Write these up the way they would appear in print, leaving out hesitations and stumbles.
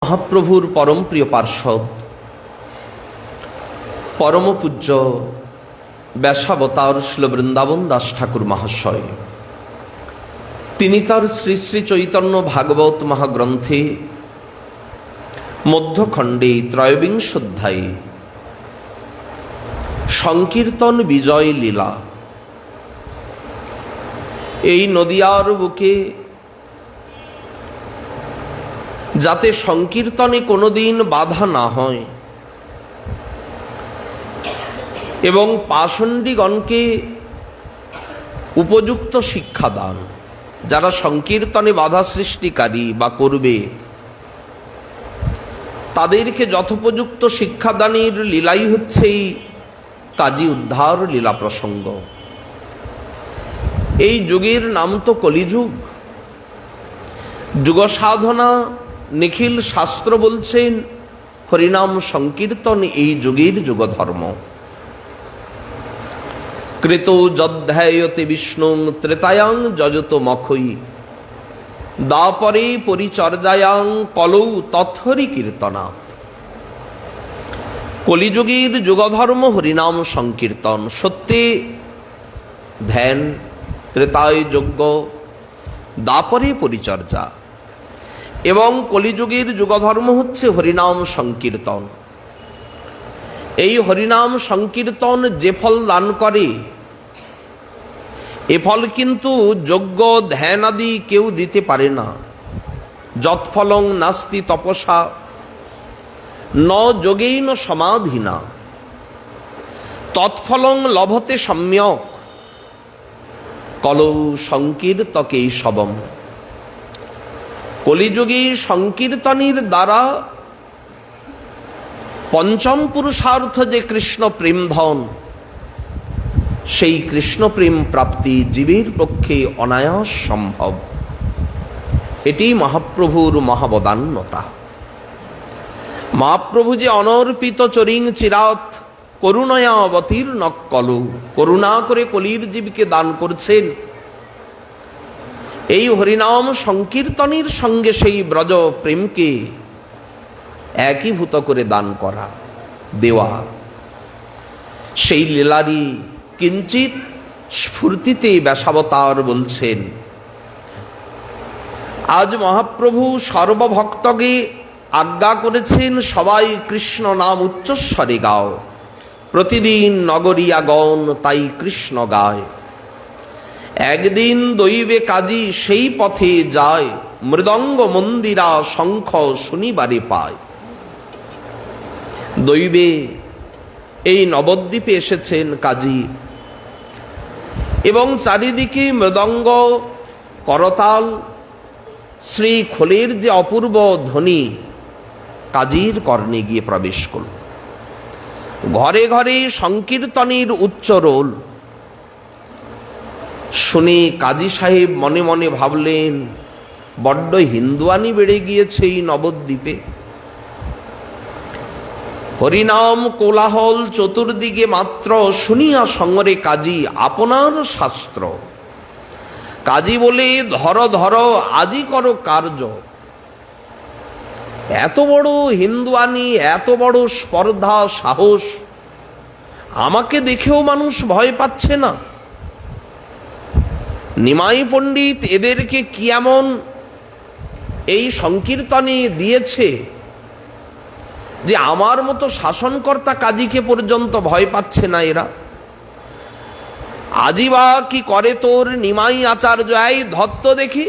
মহাপ্রভুর পরম প্রিয় পার্ষদ পরম পূজ্য ব্যাসাবতার শ্রীল বৃন্দাবন দাস ঠাকুর মহাশয় তিনি তার শ্রী শ্রী চৈতন্য ভাগবত মহাগ্রন্থে মধ্যখণ্ডে ত্রয়োবিংশ অধ্যায়ে সংকীর্তন বিজয় লীলা এই নদিয়ার বুকে যাতে সংকীর্তনে কোনোদিন বাধা না হয় এবং পাষণ্ডীগণকে উপযুক্ত শিক্ষাদান, যারা সংকীর্তনে বাধা সৃষ্টিকারী বা করবে তাদেরকে যথোপযুক্ত শিক্ষাদানের লীলাই হচ্ছে এই কাজী উদ্ধার লীলা প্রসঙ্গ। এই যুগের নাম তো কলিযুগ। যুগ সাধনা নিখিল শাস্ত্র বলছেন হরিনাম সংকীর্তন এই যুগের যুগধর্ম। কৃত যধ্যায়তে বিষ্ণু ত্রেতায়াং যজত মখৈ দাপরে পরিচর্যায়াং কলৌ তৎহরি কীর্তনাৎ। কলিযুগের যুগধর্ম হরিনাম সংকীর্তন, সত্যে ধ্যান, ত্রেতায় যজ্ঞ, দাপরে পরিচর্যা, এবং কলিযুগের যুগধর্ম হচ্ছে হরিনাম সংকীর্তন। এই হরিনাম সংকীর্তন যে ফল দান করে এ ফল কিন্তু যজ্ঞ ধ্যান আদি কেউ দিতে পারে না। যৎফলং নাস্তি তপসা ন যোগেন সমাধিনা তৎফলং লভতে সম্যক কলৌ সংকীর্তকেই শবম। কলিযুগে সংকীর্তনের দ্বারা পঞ্চম পুরুষার্থ যে কৃষ্ণ প্রেম ধন, সেই কৃষ্ণ প্রেম প্রাপ্তি জীবের পক্ষে অনায়াস সম্ভব। এটি মহাপ্রভুর মহাবদান্যতা। মহাপ্রভু যে অনর্পিত চরিং চিরাত করুণয়া অবতীর্ণ কলু, করুণা করে কলির জীবকে দান করছেন। এই হরিনাম সংকীর্তনের সঙ্গে সেই ব্রজ প্রেমকে একীভূত করে দান করা, দেওয়া, সেই লীলারই কিঞ্চিত স্ফূর্তিতে ব্যাসাবতার বলছেন, আজ মহাপ্রভু সর্বভক্তকে আজ্ঞা করেছেন সবাই কৃষ্ণ নাম উচ্চস্বরে গাও, প্রতিদিন নগরিয়াগণ তাই কৃষ্ণ গায়। একদিন দৈবে কাজী সেই পথে যায়, মৃদঙ্গ মন্দিরা শঙ্খ শুনিবারে পায়। দৈবে এই নবদ্বীপে এসেছেন কাজী, এবং চারিদিকে মৃদঙ্গ করতাল শ্রী খোলের যে অপূর্ব ধ্বনি কাজীর কর্ণে গিয়ে প্রবেশ করল। ঘরে ঘরে সংকীর্তনের উচ্চ রোল শুনে কাজী সাহেব মনে মনে ভাবলেন, বড্ড হিন্দুয়ানি বেড়ে গিয়েছে এই নবদ্বীপে। হরিনাম কোলাহল চতুর্দিকে মাত্র, শুনিয়া সঙ্গরে কাজী আপনার শাস্ত্র। কাজী বলে, ধর ধর আজি করো কার্য। এত বড় হিন্দুয়ানি, এত বড় স্পর্ধা, সাহস, আমাকে দেখেও মানুষ ভয় পাচ্ছে না। নিমাই পণ্ডিত এদেরকে কি এমন এই সংকীর্তনে দিয়েছে যে আমার মতো শাসনকর্তা কাজীকে পর্যন্ত ভয় পাচ্ছে না এরা। আজি বা কি করে তোর নিমাই আচার্য, এই ধত্ত দেখি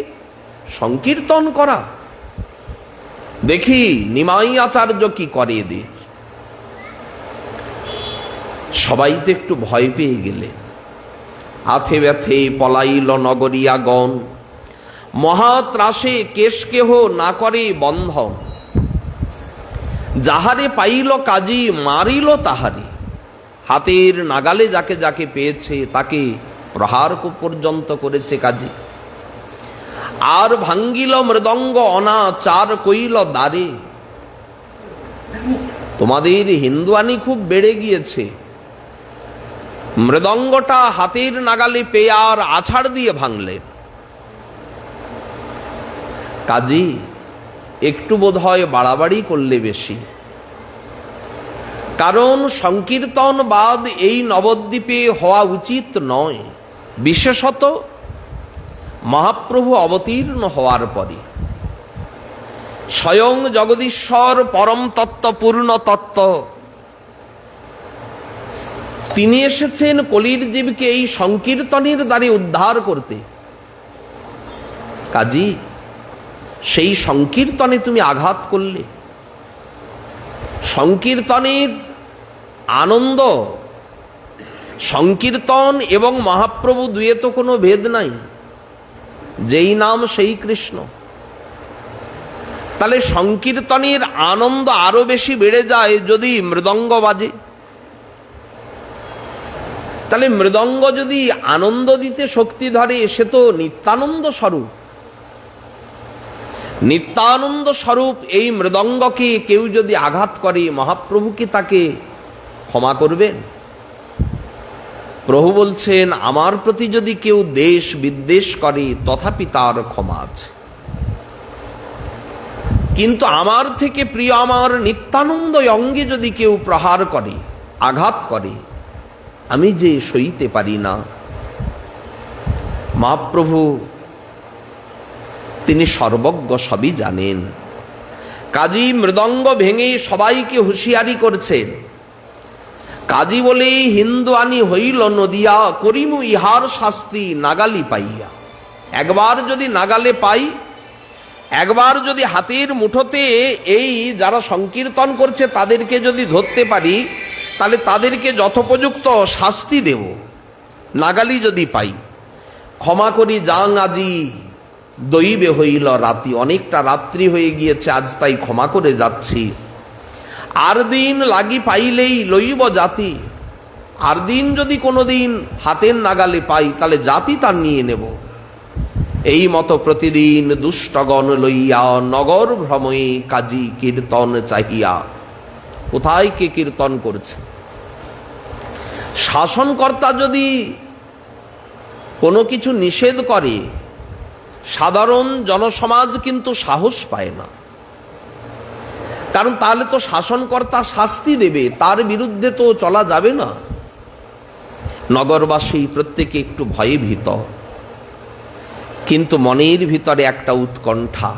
সংকীর্তন করা, দেখি নিমাই আচার্য কি করে এদের। সবাই তো একটু ভয় পেয়ে গেলে। আথে ব্যথে পলাইল নগরিয়াগণ, মহাত্রাসে কেশ কেহ না করে বন্ধন। যাহারে পাইল কাজী মারিল তাহারে, হাতের নাগালে যাকে যাকে পেয়েছে তাকে প্রহার পর্যন্ত করেছে কাজী। আর ভাঙ্গিল মৃদঙ্গ অনাচার কইল দ্বারে। তোমাদের হিন্দুয়ানি খুব বেড়ে গিয়েছে, মৃদঙ্গটা হাতের নাগালে পেয়ে আর আছাড় দিয়ে ভাঙলেন। কাজী একটু বোধহয় বাড়াবাড়ি করলে বেশি। কারণ সংকীর্তনবাদ এই নবদ্বীপে হওয়া উচিত নয়, বিশেষত মহাপ্রভু অবতীর্ণ হওয়ার পরে। স্বয়ং জগদীশ্বর পরম তত্ত্ব, পূর্ণ তত্ত্ব, তিনি এসেছেন কলির জীবকে এই সংকীর্তনের দ্বারে উদ্ধার করতে। কাজী সেই সংকীর্তনে তুমি আঘাত করলে। সংকীর্তনের আনন্দ, সংকীর্তন এবং মহাপ্রভু দুয়ে তো কোনো ভেদ নাই, যেই নাম সেই কৃষ্ণ। তাহলে সংকীর্তনের আনন্দ আরো বেশি বেড়ে যায় যদি মৃদঙ্গ বাজে। তাহলে মৃদঙ্গ যদি আনন্দ দিতে শক্তি ধরে, সে তো নিত্যানন্দ স্বরূপ। নিত্যানন্দ স্বরূপ এই মৃদঙ্গকে কেউ যদি আঘাত করে, মহাপ্রভু কি তাকে ক্ষমা করবেন? প্রভু বলছেন, আমার প্রতি যদি কেউ দেশ বিদ্বেষ করে তথাপি তার ক্ষমা আছে, কিন্তু আমার থেকে প্রিয় আমার নিত্যানন্দ অঙ্গে যদি কেউ প্রহার করে, আঘাত করে, আমি যে সইতে পারি না। মহাপ্রভু তিনি সর্বজ্ঞ, সবই জানেন। কাজী মৃদঙ্গ ভেঙে সবাইকে হুঁশিয়ারি করছেন। কাজী বলে হিন্দু আনি হইল নদিয়া, করিমু ইহার শাস্তি নাগালি পাইয়া। একবার যদি নাগালে পাই, একবার যদি হাতের মুঠোতে এই যারা সংকীর্তন করছে তাদেরকে যদি ধরতে পারি, তাহলে তাদেরকে যথোপযুক্ত শাস্তি দেব। নাগালি যদি পাই, ক্ষমা করি যাং আজি দৈবে হইল রাতি। অনেকটা রাত্রি হয়ে গিয়েছে, আজ তাই ক্ষমা করে যাচ্ছি। আর দিন লাগি পাইলেই লইব জাতি। আর দিন যদি কোনো দিন হাতের নাগালে পাই, তাহলে জাতি তার নিয়ে নেব। এই মতো প্রতিদিন দুষ্টগণ লইয়া নগর ভ্রময়ে কাজী কীর্তন চাহিয়া। কোথায় কে কীর্তন করছে? শাসনকর্তা যদি কোনো কিছু নিষেধ করে, সাধারণ জনসমাজ কিন্তু সাহস পায় না। কারণ তাহলে তো শাসনকর্তা শাস্তি দেবে, তার বিরুদ্ধে তো চলা যাবে না। নগরবাসী প্রত্যেকে একটু ভয়ে ভীত, কিন্তু মনের ভিতরে একটা উৎকণ্ঠা।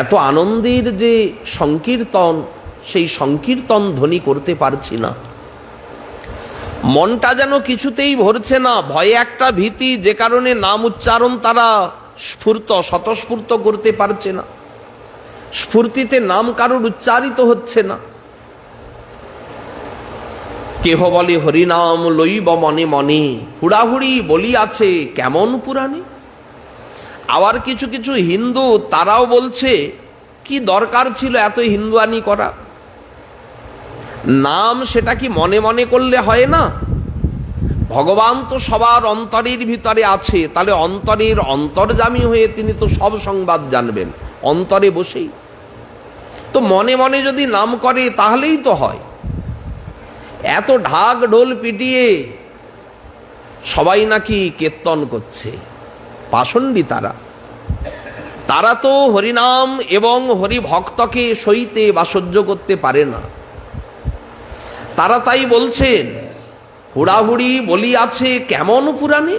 এত আনন্দের যে সংকীর্তন, সেই সংকীর্তন ধ্বনি করতে পারছি না। মনটা যেন কিছুতেই ভরছে না, ভয়ে একটা ভীতি, যে কারণে নাম উচ্চারণ তারা স্বতঃস্ফূর্ত করতে পারছে না। স্ফূর্তিতে নাম কারোর উচ্চারিত হচ্ছে না। কেহ বলে হরিনাম লইব মনে মনে, হুড়াহুড়ি বলি আছে কেমন পুরাণে। আবার কিছু কিছু হিন্দু তারাও বলছে, কি দরকার ছিল এত হিন্দুয়ানি করা? নাম সেটা কি মনে মনে করলে হয় না? ভগবান তো সবার অন্তরের ভিতরে আছে, তাহলে অন্তরের অন্তর্যামী হয়ে তিনি তো সব সংবাদ জানবেন অন্তরে বসেই। তো মনে মনে যদি নাম করে তাহলেই তো হয়। এত ঢাক ঢোল পিটিয়ে সবাই নাকি কীর্তন করছে, পাষণ্ডী তারা তো হরিনাম এবং হরিভক্তকে সইতে বা সহ্য করতে পারে না। তারা তাই বলছেন, হুড়াহুড়ি বলি আছে কেমন পুরাণে।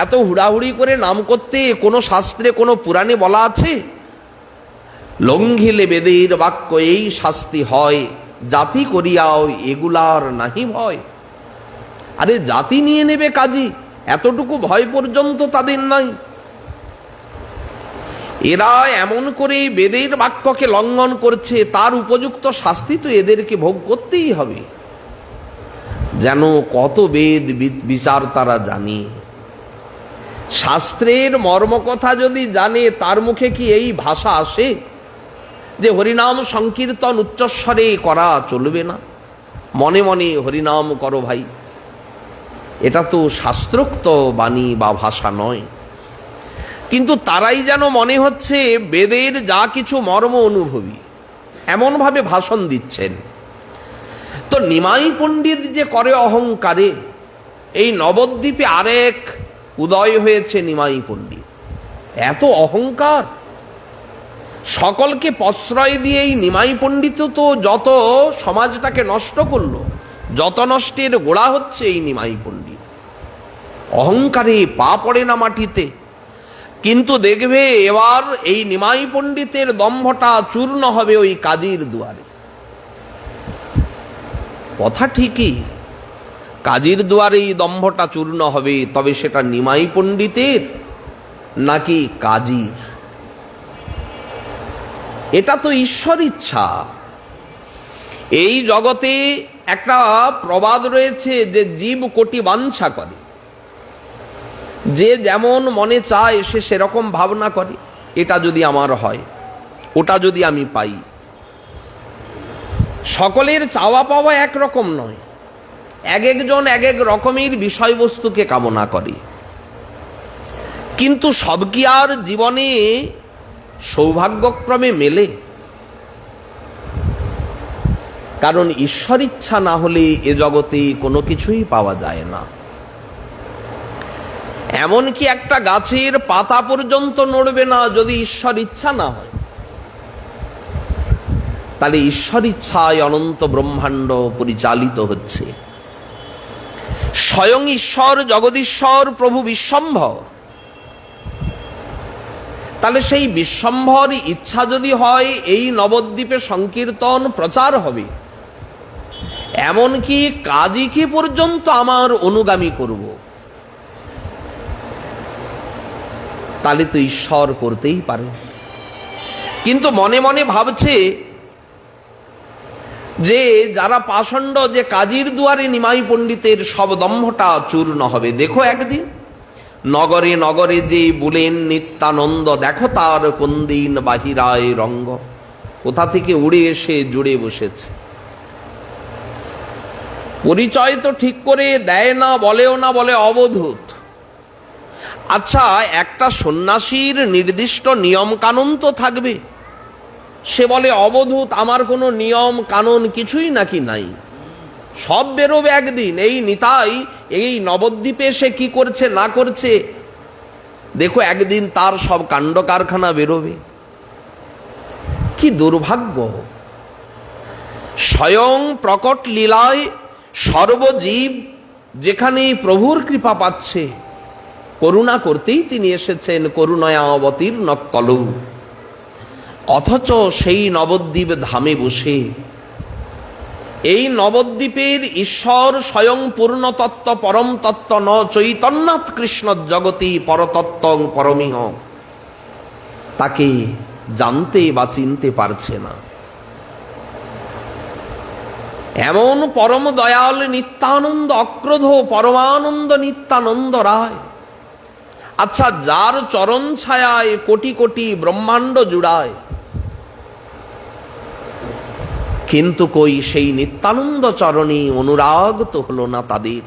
এত হুড়াহুড়ি করে নাম করতে কোনো শাস্ত্রে, কোনো পুরাণে বলা আছে? লঙ্ঘিলে বেদের বাক্য এই শাস্তি হয়, জাতি করিয়াও এগুলার নাহি ভয়। আরে জাতি নিয়ে নেবে কাজী, এতটুকু ভয় পর্যন্ত তাদের নাই। এরা এমন করে বেদের বাক্যকে লঙ্ঘন করছে, তার উপযুক্ত শাস্তি তো এদেরকে ভোগ করতেই হবে। যেন কত বেদ বিচার তারা জানে। শাস্ত্রের মর্মকথা যদি জানে, তার মুখে কি এই ভাষা আসে যে হরিনাম সংকীর্তন উচ্চস্বরে করা চলবে না, মনে মনে হরিনাম করো ভাই? এটা তো শাস্ত্রোক্ত বাণী বা ভাষা নয়। কিন্তু তারাই যেন মনে হচ্ছে বেদের যা কিছু মর্ম অনুভবী, এমনভাবে ভাষণ দিচ্ছেন। তো নিমাই পণ্ডিত যে করে অহংকারে, এই নবদ্বীপে আরেক উদয় হয়েছে নিমাই পণ্ডিত। এত অহংকার, সকলকে প্রশ্রয় দিয়ে এই নিমাই পণ্ডিত তো যত সমাজটাকে নষ্ট করলো, যত নষ্টের গোড়া হচ্ছে এই নিমাই পণ্ডিত। অহংকারে পা পড়ে না মাটিতে, কিন্তু দেখবে এবার এই নিমাই পণ্ডিতের দম্ভটা চূর্ণ হবে ওই কাজীর দুয়ারে। কথা ঠিকই, কাজীর দুয়ারে এই দম্ভটা চূর্ণ হবে, তবে সেটা নিমাই পণ্ডিতের নাকি কাজীর, এটা তো ঈশ্বর ইচ্ছা। এই জগতে একটা প্রবাদ রয়েছে যে জীব কোটি বাঞ্ছা করে, যে যেমন মনে চায় সে সেরকম ভাবনা করে, এটা যদি আমার হয়, ওটা যদি আমি পাই। সকলের চাওয়া পাওয়া একরকম নয়, এক একজন এক এক রকমের বিষয়বস্তুকে কামনা করে, কিন্তু সব কি আর জীবনে সৌভাগ্যক্রমে মেলে? কারণ ঈশ্বর ইচ্ছা না হলে এ জগতে কোনো কিছুই পাওয়া যায় না। এমনকি একটা গাছের পাতা পর্যন্ত নড়বে না যদি ঈশ্বর ইচ্ছা না হয়। তাহলে ঈশ্বর ইচ্ছায় অনন্ত ব্রহ্মাণ্ড পরিচালিত হচ্ছে। স্বয়ং ঈশ্বর, জগদীশ্বর, প্রভু বিশ্বম্ভর। তাহলে সেই বিশ্বম্ভর ইচ্ছা যদি হয়, এই নবদ্বীপে সংকীর্তন প্রচার হবে, এমনকি কাজীকে পর্যন্ত আমার অনুগামী করব, তাহলে তো ঈশ্বর করতেই পারে। কিন্তু মনে মনে ভাবছে যে যারা পাষণ্ড, যে কাজীর দুয়ারে নিমাই পণ্ডিতের সব দম্ভটা চূর্ণ হবে। দেখো একদিন নগরে নগরে যে বলেন নিত্যানন্দ, দেখো তার কোন দিন বাহিরায় রঙ্গ, কোথা থেকে উড়ে এসে জুড়ে বসেছে। পরিচয় তো ঠিক করে দেয় না, বলেও না, বলে অবধূত। আচ্ছা, একটা সন্ন্যাসীর নির্দিষ্ট নিয়ম কানুন তো থাকবে, সে বলে অবধূত, আমার কোনো নিয়ম কানুন কিছুই নাকি নাই, সব বেরোবে একদিন। এই নিতাই এই নবদ্বীপে সে কি করছে না করছে, দেখো একদিন তার সব কাণ্ড কারখানা বেরোবে। কি দুর্ভাগ্য! স্বয়ং প্রকট লীলায় সর্বজীব যেখানে প্রভুর কৃপা পাচ্ছে, করুণা করতেই তিনি এসেছেন, করুণায় অবতীর্ণ কলৌ। অথচ সেই নবদ্বীপ ধামে বসে এই নবদ্বীপের ঈশ্বর স্বয়ং পূর্ণতত্ত্ব পরম তত্ত্ব ন চৈতন্যাৎ কৃষ্ণ জগতি পরতত্ত্বং পরমিহ, তাকে জানতে বা চিনতে পারছে না। এমন পরম দয়াল নিত্যানন্দ অক্রোধ পরমানন্দ নিত্যানন্দ রায়। আচ্ছা, যার চরণ ছায়ায় কোটি কোটি ব্রহ্মাণ্ড জুড়ায়, কিন্তু কই সেই নিত্যানন্দ চরণে অনুরাগ তো হলো না তাদের,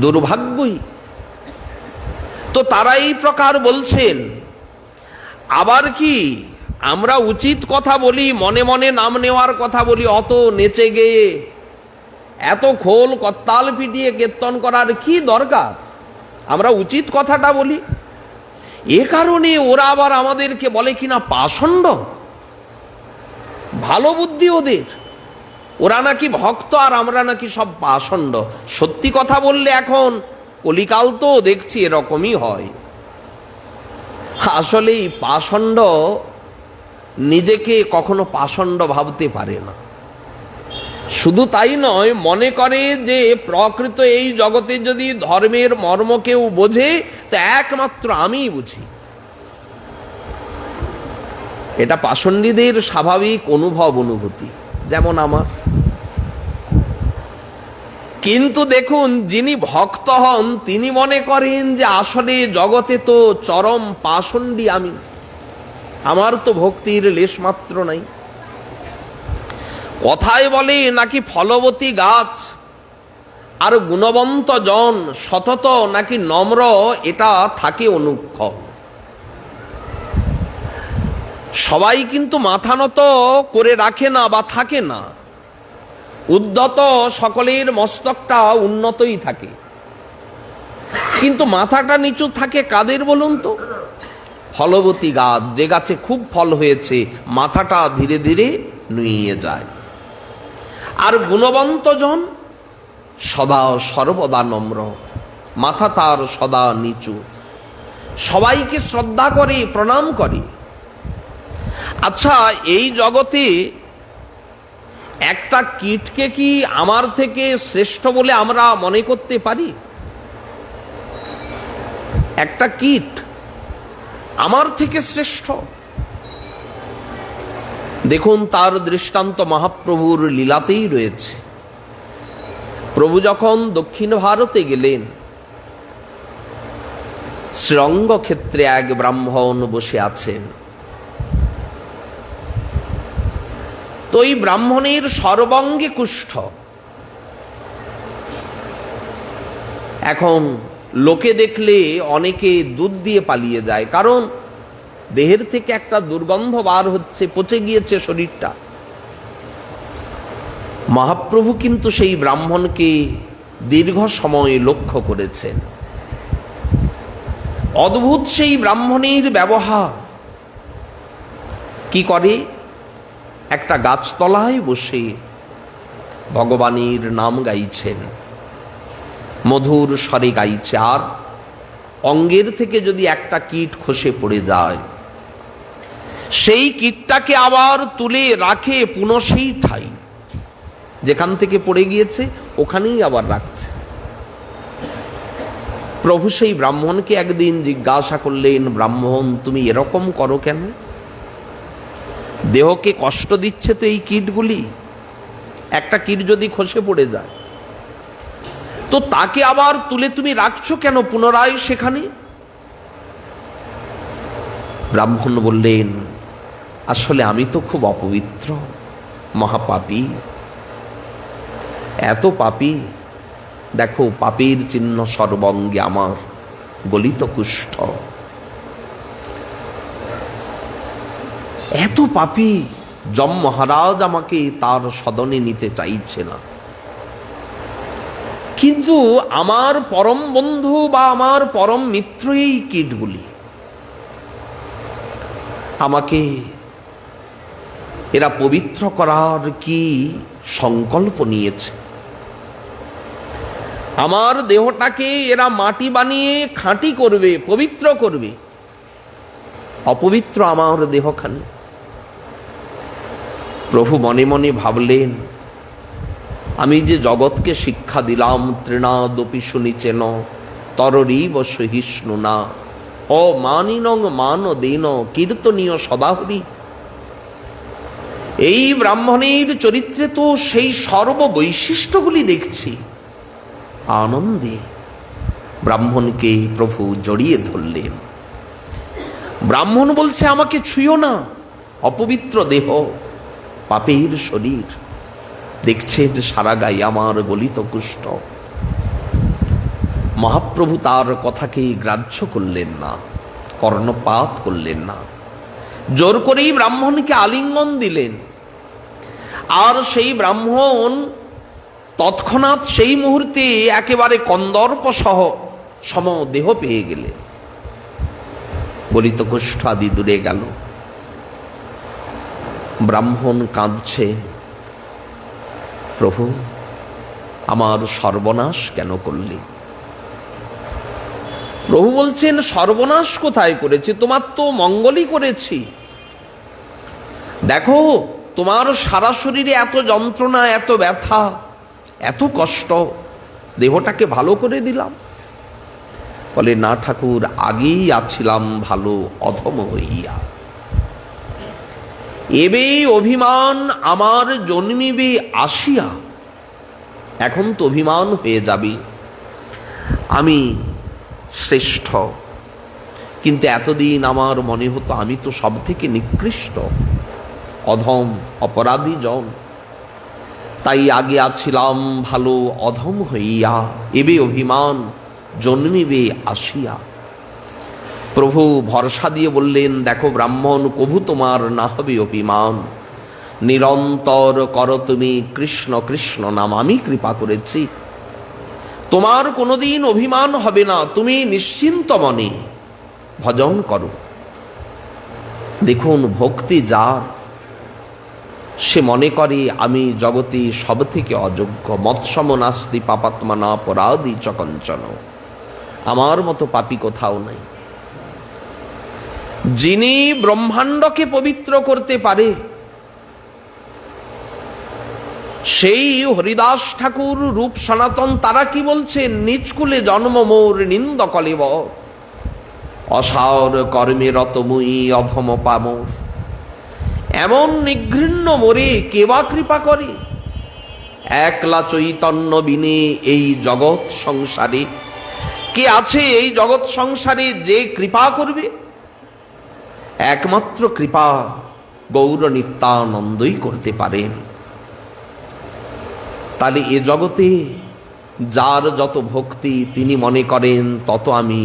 দুর্ভাগ্যই। তো তারা এই প্রকার বলছেন। আবার কি আমরা উচিত কথা বলি, মনে মনে নাম নেওয়ার কথা বলি, অত নেচে গেয়ে এত খোল কত্তাল পিটিয়ে কীর্তন করার কি দরকার? আমরা উচিত কথাটা বলি। এ কারণে ওরা আবার আমাদেরকে বলে কিনা পাষণ্ড। ভালো বুদ্ধি ওদের, ওরা নাকি ভক্ত আর আমরা নাকি সব পাষণ্ড। সত্যি কথা বললে এখন কলিকাল তো দেখছি এরকমই হয়। আসলেই পাষণ্ড নিজেকে কখনো পাষণ্ড ভাবতে পারে না। শুধু তাই নয়, মনে করে যে প্রকৃত এই জগতে যদি ধর্মের মর্ম কেউ বোঝে তো একমাত্র আমিই বুঝি। এটা পাষণ্ডীদের স্বাভাবিক অনুভূতি, যেমন আমার। কিন্তু দেখুন, যিনি ভক্ত হন তিনি মনে করেন যে আসলে জগতে তো চরম পাষণ্ডী আমি, আমার তো ভক্তির লেশমাত্র নাই। কথায় বলে নাকি ফলবতী গাছ আর গুণবন্ত জন সতত নাকি নম্র, এটা থাকে অনুক্ষণ। সবাই কিন্তু মাথা নত করে রাখে না বা থাকে না। উদ্ধত সকলের মস্তকটা উন্নতই থাকে, কিন্তু মাথাটা নিচু থাকে কাদের বলুন তো? ফলবতী গাছ, যে গাছে খুব ফল হয়েছে, মাথাটা ধীরে ধীরে নুইয়ে যায়। আর গুণবন্ত জন সদা সর্বদা নম্র, মাথা তার সদা নিচু, সবাইকে শ্রদ্ধা করে, প্রণাম করে। আচ্ছা, এই জগতে একটা কীটকে কি আমার থেকে শ্রেষ্ঠ বলে আমরা মনে করতে পারি? একটা কীট আমার থেকে শ্রেষ্ঠ? দেখুন, তার দৃষ্টান্ত মহাপ্রভুর লীলাতেই রয়েছে। প্রভু যখন দক্ষিণ ভারতে গেলেন, শ্রীরঙ্গ ক্ষেত্রে এক ব্রাহ্মণ বসে আছেন। তো এই ব্রাহ্মণের সর্বাঙ্গে কুষ্ঠ। এখন লোকে দেখলে অনেকে দুধ দিয়ে পালিয়ে যায়, কারণ দেহের থেকে একটা দুর্গন্ধ বার হচ্ছে, পচে গিয়েছে শরীরটা। মহাপ্রভু কিন্তু সেই ব্রাহ্মণকে দীর্ঘ সময় লক্ষ্য করেছেন। অদ্ভুত সেই ব্রাহ্মণের ব্যবহার। কি করে? একটা গাছতলায় বসে ভগবানের নাম গাইছেন, মধুর স্বরে গাইছে। আর অঙ্গের থেকে যদি একটা কীট খসে পড়ে যায়, সেই কীটটাকে আবার তুলে রাখে পুনঃ সেই ঠাই যেখান থেকে পড়ে গিয়েছে, ওখানেই আবার রাখছে। প্রভু সেই ব্রাহ্মণকে একদিন জিজ্ঞাসা করলেন, ব্রাহ্মণ, তুমি এরকম করো কেন? দেহকে কষ্ট দিচ্ছে তো এই কীটগুলি। একটা কীট যদি খসে পড়ে যায়, তো তাকে আবার তুলে তুমি রাখছো কেন পুনরায় সেখানে? ব্রাহ্মণ বললেন, আসলে আমি তো খুব অপবিত্র, মহাপাপী, এত পাপী। দেখো, পাপীর চিহ্ন সর্বঙ্গে আমার গলিত কুষ্ঠ। এত পাপী, যম মহারাজ আমাকে তার সদনে নিতে চাইছে না। কিন্তু আমার পরম বন্ধু বা আমার পরম মিত্র এই কীটগুলি, আমাকে এরা পবিত্র করার কি সংকল্প নিয়েছে। আমার দেহটাকে এরা মাটি বানিয়ে খাঁটি করবে, পবিত্র করবে। অপবিত্র আমার দেহখানি। প্রভু মনে মনে ভাবলেন, আমি যে জগৎকে শিক্ষা দিলাম, তৃণাদপি শুনিচেন তররীব সহিষ্ণু না, অমানিনং মান দেন কীর্তনীয় সদাহরি। এই ব্রাহ্মণের চরিত্রে তো সেই সর্ববৈশিষ্ট্যগুলি দেখছি। আনন্দে ব্রাহ্মণকে প্রভু জড়িয়ে ধরলেন। ব্রাহ্মণ বলছে, আমাকে ছুঁয়ো না, অপবিত্র দেহ, পাপের শরীর, দেখছেন সারা গায়ে আমার গলিত কুষ্ঠ। মহাপ্রভু তার কথাকে গ্রাহ্য করলেন না, কর্ণপাত করলেন না, জোর করেই ব্রাহ্মণকে আলিঙ্গন দিলেন। আর সেই ব্রাহ্মণ তৎক্ষণাৎ সেই মুহূর্তে একেবারে কন্দর্প সহ সম দেহ পেয়ে গেলেন। গলিত কুষ্ঠ আদি দূরে গেল। ব্রাহ্মণ কাঁদছে, প্রভু, আমার সর্বনাশ কেন করলি? প্রভু বলছেন, সর্বনাশ কোথায় করেছি? তোমার তো মঙ্গলই করেছি। দেখো, তোমার সারা শরীরে এত যন্ত্রণা, এত ব্যথা, এত কষ্ট, দেহটাকে ভালো করে দিলাম। বলে, না ঠাকুর, আগেই আছিলাম ভালো, অধম হইয়া। এবে অভিমান আমার জন্মিবে আসিয়া। এখন তো অভিমান হয়ে যাবে আমি শ্রেষ্ঠ, কিন্তু এতদিন আমার মনে হতো আমি তো সব থেকে নিকৃষ্ট, অধম, অপরাধী জন। তাই আগে আছিলাম ভালো, অধম হইয়া, এবে অভিমান জন্মিবে আসিয়া। প্রভু ভরসা দিয়ে বললেন, দেখো ব্রাহ্মণ, কভু তোমার না হবে অভিমান। নিরন্তর করো তুমি কৃষ্ণ কৃষ্ণ নাম, আমি কৃপা করেছি, তোমার কোনোদিন অভিমান হবে না। তুমি নিশ্চিন্ত মনে ভজন করো, দেখুন, ভক্তি যার, সে মনে করে আমি জগতে সব থেকে অযোগ্য। মৎসম নাস্তি পাপাত্মনা পরাধি চ কঞ্চন, আমার মতো পাপী কোথাও নাই। যিনি ব্রহ্মাণ্ডকে পবিত্র করতে পারে, সেই হরিদাস ঠাকুর রূপ সনাতন তারা কি বলছেন? নিচকুলে জন্ম মোর নিন্দ কলেব, অসার কর্মে রত মুই অধম পামর। এমন নিঘৃণ্য মোরে কেবা কৃপা করে? একলা চৈতন্য বিনে এই জগৎ সংসারে কে আছে? এই জগৎ সংসারে যে কৃপা করবে, একমাত্র কৃপা গৌর নিত্যানন্দই করতে পারেন। তাহলে এ জগতে যার যত ভক্তি, তিনি মনে করেন তত আমি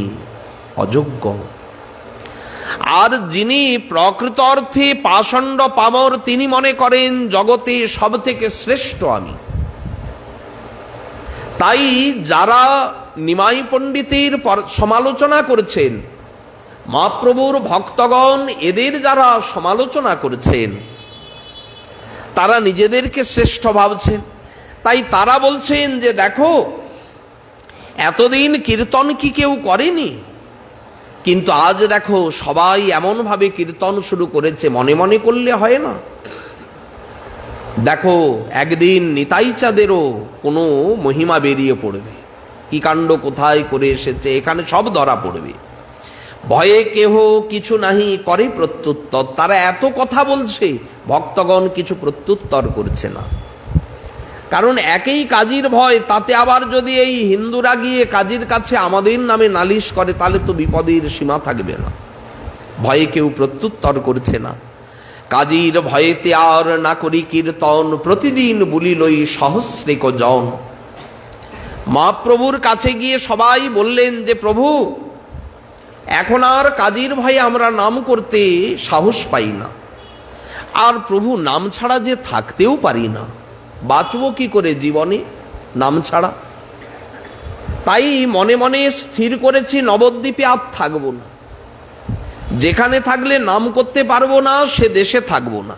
অযোগ্য। আর যিনি প্রকৃত অর্থে পাষণ্ড পামর, তিনি মনে করেন জগতে সব থেকে শ্রেষ্ঠ আমি। তাই যারা নিমাই পণ্ডিতের সমালোচনা করছেন, মহাপ্রভুর ভক্তগণ এদের যারা সমালোচনা করেছেন, তারা নিজেদেরকে শ্রেষ্ঠ ভাবছেন। তাই তারা বলছেন যে দেখো, এতদিন কীর্তন কি কেউ করেনি? কিন্তু আজ দেখো সবাই এমনভাবে কীর্তন শুরু করেছে, মনে মনে করলে হয় না। দেখো একদিন নিতাই চাঁদেরও কোনো মহিমা বেরিয়ে পড়বে, কি কাণ্ড কোথায় করে এসেছে, এখানে সব ধরা পড়বে। ভয়ে কেহ কিছু নাহি করে প্রত্যুত্তর। তারা এত কথা বলছে, ভক্তগণ কিছু প্রত্যুত্তর করছে না। কারণ একই কাজীর ভয়, তাতে আবার যদি এই হিন্দুরা গিয়ে কাজীর কাছে আমাদের নামে নালিশ করে, তাহলে তো বিপদের সীমা থাকবে না। ভয়ে কেউ প্রত্যুত্তর করছে না। কাজীর ভয়েতে আর না করি কীর্তন, প্রতিদিন বলিলই সহস্রেক জন। মহাপ্রভুর কাছে গিয়ে সবাই বললেন যে প্রভু, এখন আর কাজীর ভয়ে আমরা নাম করতে সাহস পাই না। আর প্রভু, নাম ছাড়া যে থাকতেও পারি না, বাঁচবো কি করে জীবনে নাম ছাড়া? তাই মনে মনে স্থির করেছি নবদ্বীপে আর থাকবো না। যেখানে থাকলে নাম করতে পারবো না, সে দেশে থাকবো না।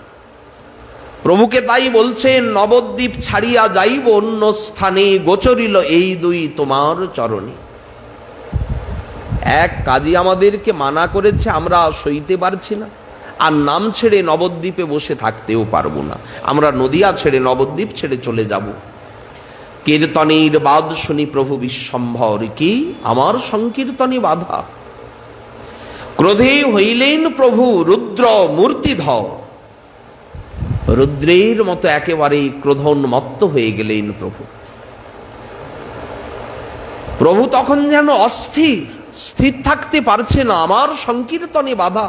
প্রভুকে তাই বলছেন, নবদ্বীপ ছাড়িয়া যাইব অন্য স্থানে, গোচরিল এই দুই তোমার চরণে। এক কাজী আমাদেরকে মানা করেছে, আমরা সইতে পারছি না। আর নাম ছেড়ে নবদ্বীপে বসে থাকতেও পারবো না, আমরা নদিয়া ছেড়ে নবদ্বীপ ছেড়ে চলে যাব। কীর্তনের বাদ শুনি প্রভু বিশ্বম্ভর, কি আমার সংকীর্তনে বাধা। ক্রোধে হইলেন প্রভু রুদ্র মূর্তিধর, রুদ্রের মতো একেবারে ক্রোধোন্মত্ত হয়ে গেলেন প্রভু। প্রভু তখন যেন অস্থির, স্থির থাকতে পারছে না, আমার সংকীর্তনে বাধা।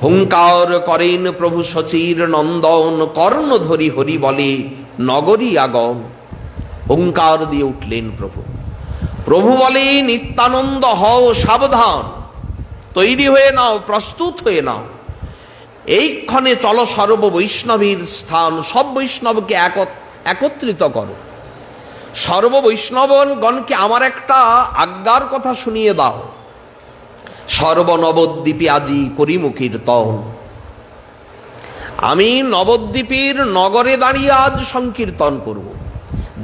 হুঙ্কার করেন প্রভু শচীর নন্দন, কর্ণ ধরি হরি বলে নগরী আগম। হুঙ্কার দিয়ে উঠলেন প্রভু। প্রভু বলে, নিত্যানন্দ হও সাবধান, তৈরি হয়ে নাও, প্রস্তুত হয়ে নাও। এইক্ষণে চলো সর্ব বৈষ্ণবীর স্থান, সব বৈষ্ণবকে একত্রিত করো। সর্ব বৈষ্ণবগণকে আমার একটা আজ্ঞার কথা শুনিয়ে দাও। সর্বনবদ্বীপে আজি করিমু কীর্তন। আমি নবদ্বীপের নগরে দাঁড়িয়ে আজ সংকীর্তন করব।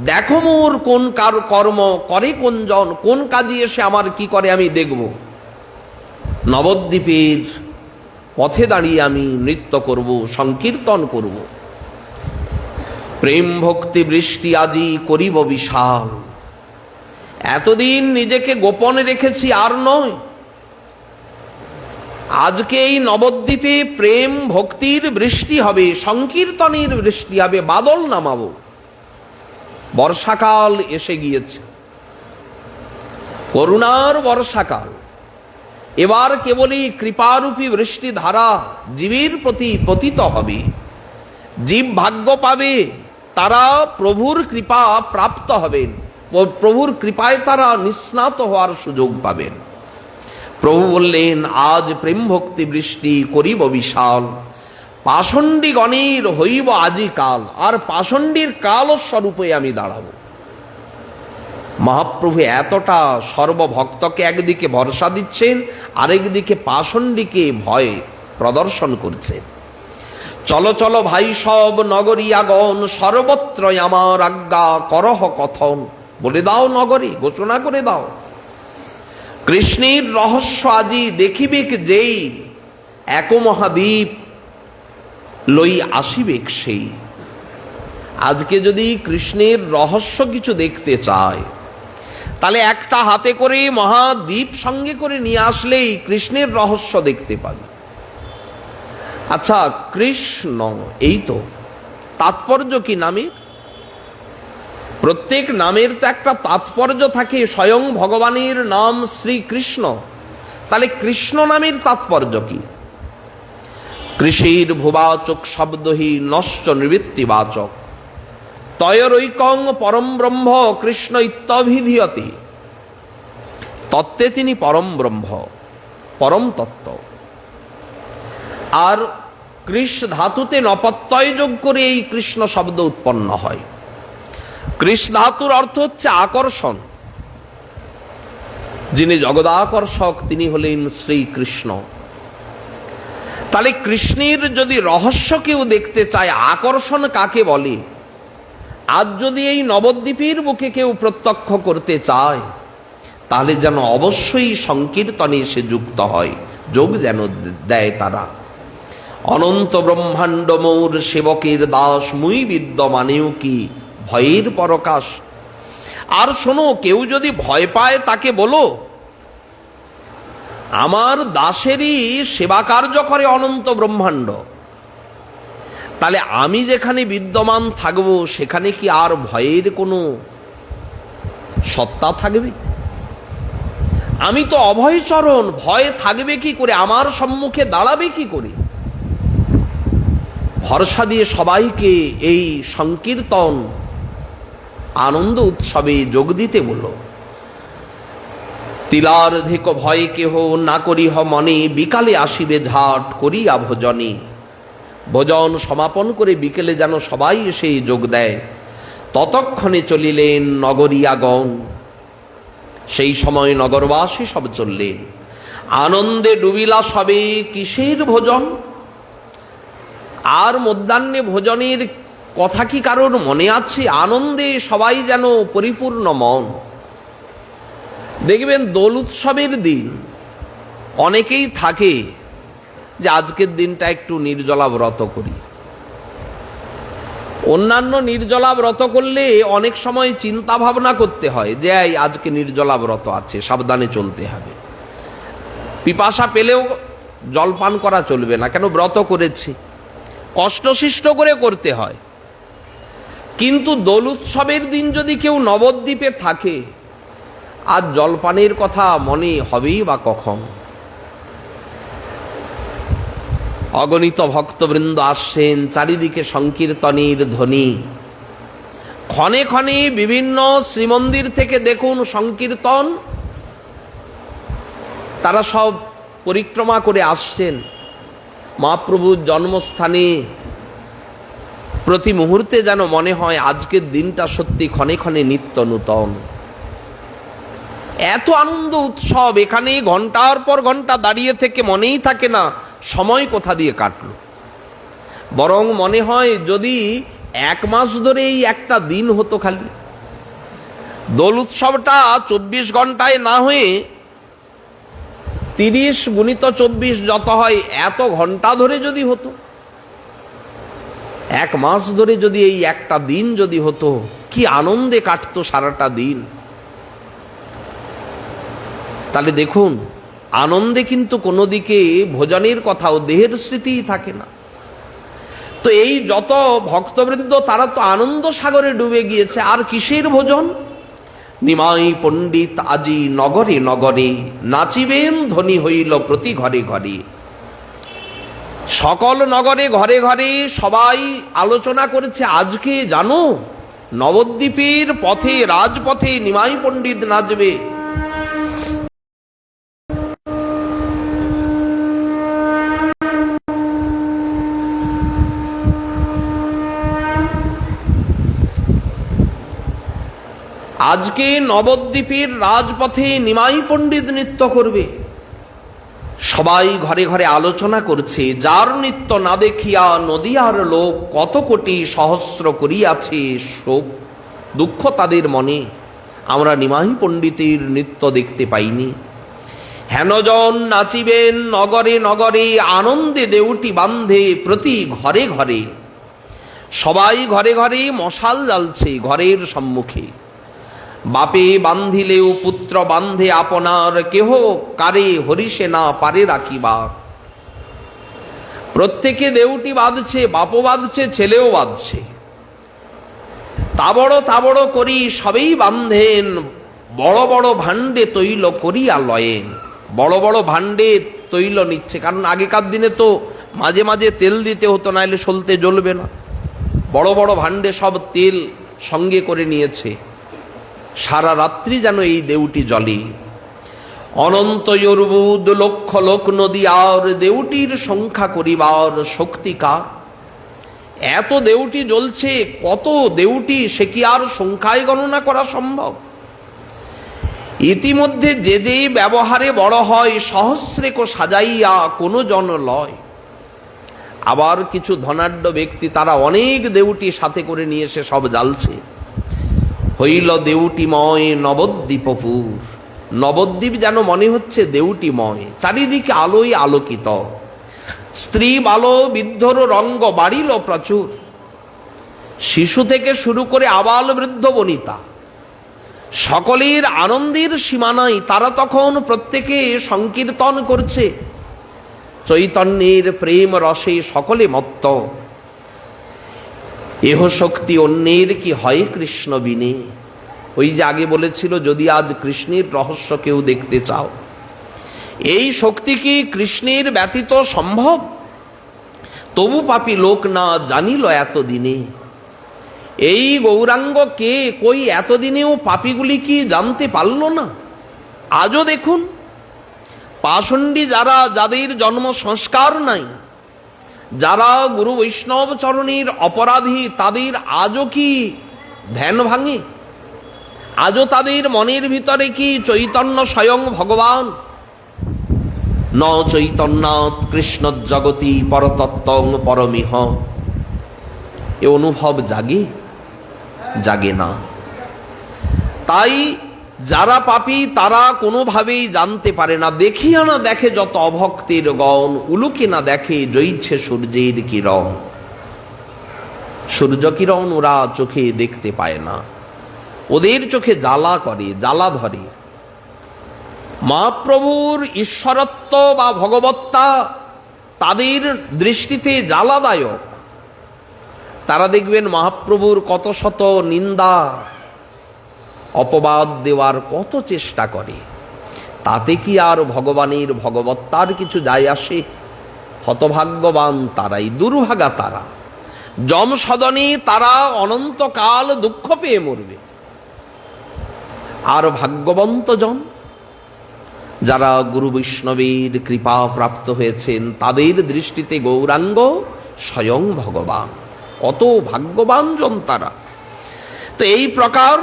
দেখো মোর কোন কার কর্ম করে, কোন জন কোন কাজে এসে আমার কি করে আমি দেখব। নবদ্বীপের পথে দাঁড়িয়ে আমি নৃত্য করব, সংকীর্তন করব। প্রেম ভক্তি বৃষ্টি আজি করিব বিশাল। এতদিন নিজেকে গোপনে রেখেছি, আর নয়। আজকে এই নবদ্বীপে প্রেম ভক্তির বৃষ্টি হবে, সংকীর্তনের বৃষ্টি হবে, বাদল নামাবো। বর্ষাকাল এসে গিয়েছে, করুণার বর্ষাকাল। এবার কেবলই কৃপারূপী বৃষ্টি ধারা জীবের প্রতি পতিত হবে। জীব ভাগ্য পাবে, তারা প্রভুর কৃপা প্রাপ্ত হবেন, প্রভুর কৃপায় তারা নিস্নাত হওয়ার সুযোগ পাবেন। প্রভু বললেন, আজ প্রেম ভক্তি বৃষ্টি করিব বিশাল, পাষণ্ডী গণের হইব আজি কাল। আর পাষণ্ডীর কাল স্বরূপে আমি দাঁড়াবো। মহাপ্রভু এতটা সর্বভক্তকে একদিকে ভরসা দিচ্ছেন, আরেকদিকে পাষণ্ডীকে ভয় প্রদর্শন করছে। চলো চলো ভাই সব নগরীয়াগণ, সর্বত্র আমার আজ্ঞা করহ কথন। বলে দাও নগরী, ঘোষণা করে দাও, কৃষ্ণের রহস্য আজি দেখিবেক যেই, এক মহাদ্বীপ লই আসিবেক সেই। আজকে যদি কৃষ্ণের রহস্য কিছু দেখতে চায়, তাহলে একটা হাতে করে মহাদ্বীপ সঙ্গে করে নিয়ে আসলেই কৃষ্ণের রহস্য দেখতে পাবে। আচ্ছা, কৃষ্ণ এই তো তাৎপর্য কি নামের? প্রত্যেক নামের তো একটা তাৎপর্য থাকে। স্বয়ং ভগবানের নাম শ্রীকৃষ্ণ, তাহলে কৃষ্ণ নামের তাৎপর্য কি? কৃষির ভুবাচক শব্দহি নশ্চ নিবৃত্তিবাচক, তয়রৈকং পরম ব্রহ্ম কৃষ্ণ ইত্যভিধীয়তে। তত্ত্বে তিনি পরম ব্রহ্ম, পরম তত্ত্ব। আর কৃষ ধাতুতে নপত্যয় যোগ করে এই কৃষ্ণ শব্দ উৎপন্ন হয়। কৃষ ধাতুর অর্থ হচ্ছে আকর্ষণ। যিনি জগদাকর্ষক তিনি হলেন শ্রীকৃষ্ণ। তাহলে কৃষ্ণের যদি রহস্য কেউ দেখতে চায়, আকর্ষণ কাকে বলে, আজ যদি এই নবদ্বীপের বুকে কেউ প্রত্যক্ষ করতে চায়, তাহলে যেন অবশ্যই সংকীর্তনে সে যুক্ত হয়, যোগ যেন দেয় তারা। অনন্ত ব্রহ্মাণ্ড মোর সেবকের দাস, মুই বিদ্যমানেও কি ভয়ের পরকাশ। আর শোনো, কেউ যদি ভয় পায় তাকে বলো, আমার দাসেরই সেবা কার্য করে অনন্ত ব্রহ্মাণ্ড, তাহলে আমি যেখানে বিদ্যমান থাকব সেখানে কি আর ভয়ের কোনো সত্তা থাকবে? আমি তো অভয়চরণ, ভয় থাকবে কি করে, আমার সম্মুখে দাঁড়াবে কি করে? ভরসা দিয়ে সবাইকে এই সংকীর্তন আনন্দ উৎসবে যোগ দিতে বলো। তিলার্ধিক ভয় কেহ না করিহ মনে, বিকালে আসিবে ঝাট করিয়া ভোজনে। ভোজন সমাপন করে বিকেলে যেন সবাই এসে যোগ দেয়। ততক্ষণে চলিলেন নগরীয়াগণ। সেই সময় নগরবাসী সব চললেন। আনন্দে ডুবিলা সবে, কিসের ভোজন? আর মধ্যাহ্নে ভোজনের কথা কি কারোর মনে আছে? আনন্দে সবাই যেন পরিপূর্ণ মন। দেখবেন দোল উৎসবের দিন অনেকেই থাকে যে আজকের দিনটা একটু নির্জলা ব্রত করি। অন্যান্য নির্জলা ব্রত করলে অনেক সময় চিন্তা ভাবনা করতে হয় যে আজকে নির্জলা ব্রত আছে, সাবধানে চলতে হবে। পিপাসা পেলেও জলপান করা চলবে না, কেন ব্রত করেছি, কষ্টসিষ্ট করে করতে হয়। কিন্তু দোল উৎসবের দিন যদি কেউ নবদ্বীপে থাকে, আর জলপানের কথা মনে হবেই বা কখন? অগণিত ভক্তবৃন্দ আসছেন, চারিদিকে সংকীর্তনের ধ্বনি। ক্ষণে ক্ষণে বিভিন্ন শ্রীমন্দির থেকে দেখুন সংকীর্তন, তারা সব পরিক্রমা করে আসছেন মহাপ্রভুর জন্মস্থানে। প্রতি মুহূর্তে যেন মনে হয় আজকের দিনটা সত্যি ক্ষণে ক্ষণে নিত্য নূতন। এত আনন্দ উৎসব, এখানে ঘন্টার পর ঘন্টা দাঁড়িয়ে থেকে মনেই থাকে না সময় কোথা দিয়ে কাটলো। বরং মনে হয় যদি 1 মাস ধরে এই একটা দিন হতো খালি। দোল উৎসবটা 24 ঘন্টায় না হয়ে 30 গুণিত 24 যত হয় এত ঘন্টা ধরে যদি হতো, 1 মাস ধরে যদি এই একটা দিন যদি হতো, কি আনন্দে কাটতো সারাটা দিন। তাহলে দেখুন, আনন্দে কিন্তু কোনো দিকে ভোজনের কথাও দেহের স্মৃতিই থাকে না। তো এই যত ভক্তবৃন্দ তারা তো আনন্দ সাগরে ডুবে গিয়েছে, আর কিসের ভোজন? নিমাই পণ্ডিত আজি নগরে নগরে, নাচিবেন ধ্বনি হইল প্রতি ঘরে ঘরে। সকল নগরে ঘরে ঘরে সবাই আলোচনা করেছে, আজকে জানো নবদ্বীপের পথে, রাজপথে নিমাই পণ্ডিত নাচবে। আজকে নবদ্বীপের রাজপথে নিমাই পণ্ডিত নৃত্য করবে। সবাই ঘরে ঘরে আলোচনা করছে, যার নৃত্য না দেখিয়া নদিয়ার লোক কত কোটি সহস্র করিয়াছে শোক। দুঃখ তাদের মনে, আমরা নিমাই পণ্ডিতের নৃত্য দেখতে পাইনি। হেনজন নাচিবেন নগরে নগরে, আনন্দে দেউটি বান্ধে প্রতি ঘরে ঘরে। সবাই ঘরে ঘরে মশাল জ্বালছে ঘরের সম্মুখে। বাপে বান্ধিলেও পুত্র বান্ধে আপনার, কেহ কারে হরিষে না পারে রাখিবার। প্রত্যেকে দেউটি বাঁধছে, বাপও বাঁধছে, ছেলেও বাঁধছে। তাবড় করি সবেই বান্ধেন, বড় বড় ভাণ্ডে তৈল করিয়া লয়েন। বড় বড় ভাণ্ডে তৈল নিচ্ছে, কারণ আগেকার দিনে তো মাঝে মাঝে তেল দিতে হতো, নাহলে সলতে জ্বলবে না। বড় বড় ভাণ্ডে সব তেল সঙ্গে করে নিয়েছে। সারা রাত্রি যেন এই দেউটি জ্বলে। অনন্ত অর্বুদ লক্ষ লোক নদী, আর দেউটির সংখ্যা করিবার শক্তিকার। এত দেউটি জ্বলছে, কত দেউটি, সে কি আর সংখ্যায় গণনা করা সম্ভব? ইতিমধ্যে যে যে ব্যবহারে বড় হয়, সহস্রেক সাজাইয়া কোনো জন লয়। আবার কিছু ধনাঢ্য ব্যক্তি, তারা অনেক দেউটি সাথে করে নিয়ে এসে সব জ্বালছে। হইল দেউটিময় নবদ্বীপপুর। নবদ্বীপ যেন মনে হচ্ছে দেউটিময়, চারিদিকে আলোয় আলোকিত। স্ত্রী বালো বৃদ্ধর রঙ্গ বাড়িল প্রচুর। শিশু থেকে শুরু করে আবাল বৃদ্ধ বনিতা, সকলের আনন্দের সীমা নাই। তারা তখন প্রত্যেকে সংকীর্তন করছে, চৈতন্যের প্রেম রসে সকলে মত্ত। এহ শক্তি অন্যের কি হয় কৃষ্ণ বিনে। ওই যে আগে বলেছিল, যদি আজ কৃষ্ণের রহস্য কেউ দেখতে চাও, এই শক্তি কি কৃষ্ণের ব্যতীত সম্ভব? তবু পাপী লোক না জানিল এতদিনে। এই গৌরাঙ্গ কে, কই এতদিনেও পাপীগুলি কি জানতে পারল না? আজও দেখুন, পাষণ্ডী যারা, যাদের জন্ম সংস্কার নাই, যারা গুরু বৈষ্ণব চরণের অপরাধী, তাদের আজও কি ধ্যান ভাঙে? আজও তাদের মনের ভিতরে কি চৈতন্য স্বয়ং ভগবান? ন চৈতন্যাৎ কৃষ্ণ জগতি পরতত্ত্বং পরমিহ, এ অনুভব জাগে? জাগে না। তাই যারা পাপী তারা কোনোভাবেই জানতে পারে না। দেখিয়া না দেখে যত অভক্তের গণ, উলুকে না দেখে জৈছে সূর্যের কিরণ। সূর্য কিরণ ওরা চোখে দেখতে পায় না, ওদের চোখে জ্বালা করে, জ্বালা ধরে। মহাপ্রভুর ঈশ্বরত্ব বা ভগবত্তা তাদের দৃষ্টিতে জ্বালাদায়ক। তারা দেখবেন মহাপ্রভুর কত শত নিন্দা অপবাদ দেওয়ার কত চেষ্টা করে, তাতে কি আর ভগবানের ভগবত্তার কিছু যায় আসে? হতভাগ্যবান তারাই, দুর্ভাগা তারা। যম সদনে তারা অনন্তকাল দুঃখ পেয়ে মরবে। আর ভাগ্যবন্ত জন যারা গুরু বৈষ্ণবের কৃপা প্রাপ্ত হয়েছেন, তাদের দৃষ্টিতে গৌরাঙ্গ স্বয়ং ভগবান। কত ভাগ্যবান জন তারা। তো এই প্রকার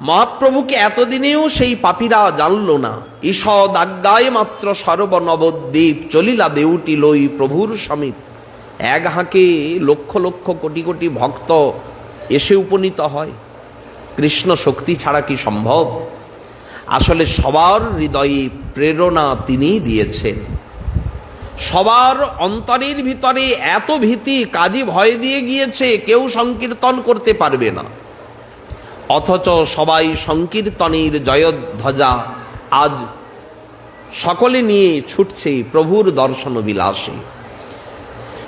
মহাপ্রভুকে এতদিনেও সেই পাপীরা জানল না। ঈষদ আজ্ঞায় মাত্র সর্বনবদ্বীপ, চলিলা দেউটি লই প্রভুর সমীপ। এক হাঁকে লক্ষ লক্ষ কোটি কোটি ভক্ত এসে উপনীত হয়। কৃষ্ণ শক্তি ছাড়া কি সম্ভব? আসলে সবার হৃদয়ে প্রেরণা তিনিই দিয়েছেন। সবার অন্তরের ভিতরে এত ভীতি, কাজী ভয় দিয়ে গিয়েছে, কেউ সংকীর্তন করতে পারবে না। অথচ সবাই সংকীর্তনের জয়ধ্বজা আজ সকলে নিয়ে ছুটছে প্রভুর দর্শন বিলাসে।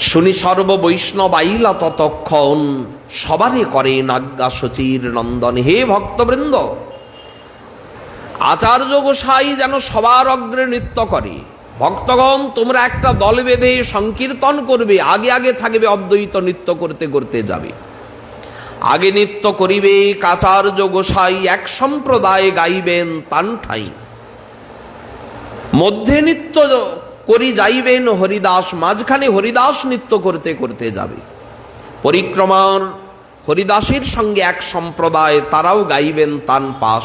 শুনি সর্ব বৈষ্ণব আইলা ততক্ষণ, সবারে করেন আজ্ঞা শচীর নন্দন। হে ভক্তবৃন্দ, আচার্য গোসাই যেন সবার অগ্রে নৃত্য করে। ভক্তগণ, তোমরা একটা দল বেঁধে সংকীর্তন করবে, আগে আগে থাকবে, অদ্বৈত নৃত্য করতে করতে যাবে। আগে নৃত্য করিবে আচার্য গোসাই, এক সম্প্রদায় গাইবেন তান ঠাই। মধ্যে নৃত্য করি যাইবেন হরিদাস, মাঝখানে হরিদাস নৃত্য করতে করতে যাবে। পরিক্রমার হরিদাসের সঙ্গে এক সম্প্রদায়, তারাও গাইবেন তান পাশ।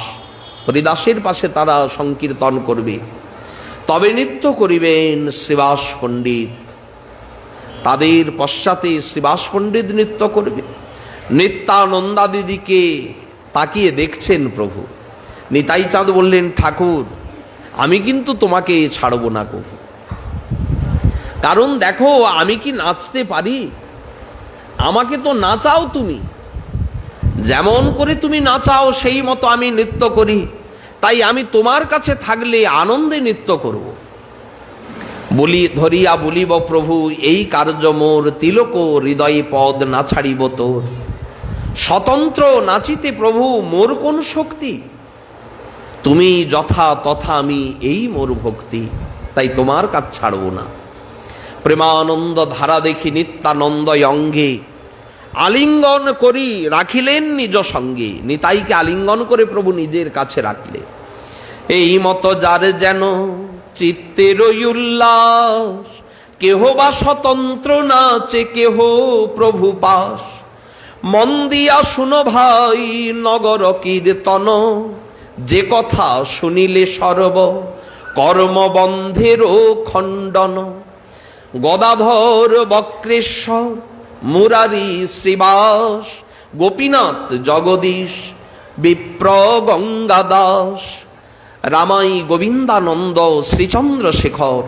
হরিদাসের পাশে তারা সংকীর্তন করবে। তবে নৃত্য করিবেন শ্রীবাস পণ্ডিত। তাদের পশ্চাতে শ্রীবাস পণ্ডিত নৃত্য করবে। নিত্যানন্দাদিদিকে তাকিয়ে দেখছেন প্রভু। নিতাই চাঁদ বললেন, ঠাকুর আমি কিন্তু তোমাকে ছাড়ব না গো, কারণ দেখো আমি কি নাচতে পারি? আমাকে তো নাচাও তুমি, যেমন করে তুমি নাচাও সেই মতো আমি নৃত্য করি। তাই আমি তোমার কাছে থাকলে আনন্দে নৃত্য করব। বলি ধরিয়া বলিব, প্রভু এই কার্য মোর, তিলক হৃদয় পদ না ছাড়িব তোর। স্বতন্ত্র নাচিতে প্রভু মোর কোন শক্তি? তুমি যথা তথা আমি, এই মোর ভক্তি। তাই তোমার কাজ ছাড়ব না। প্রেমানন্দ ধারা দেখি নিত্যানন্দ অঙ্গে আলিঙ্গন করি রাখিলেন নিজ সঙ্গে। নিতাইকে আলিঙ্গন করে প্রভু নিজের কাছে রাখলে। এই মতো যার যেন চিত্তের উল্লাস, কেহ বা স্বতন্ত্র নাচে, কেহ প্রভু পাশ। মন দিয়া শুনো ভাই নগর কীর্তন, যে কথা শুনিলে সর্ব কর্মবন্ধেরও খণ্ডন। গদাধর বক্রেশ্বর মুরারি শ্রীবাস, গোপীনাথ জগদীশ বিপ্র গঙ্গাদাস। রামাই গোবিন্দানন্দ শ্রীচন্দ্রশেখর,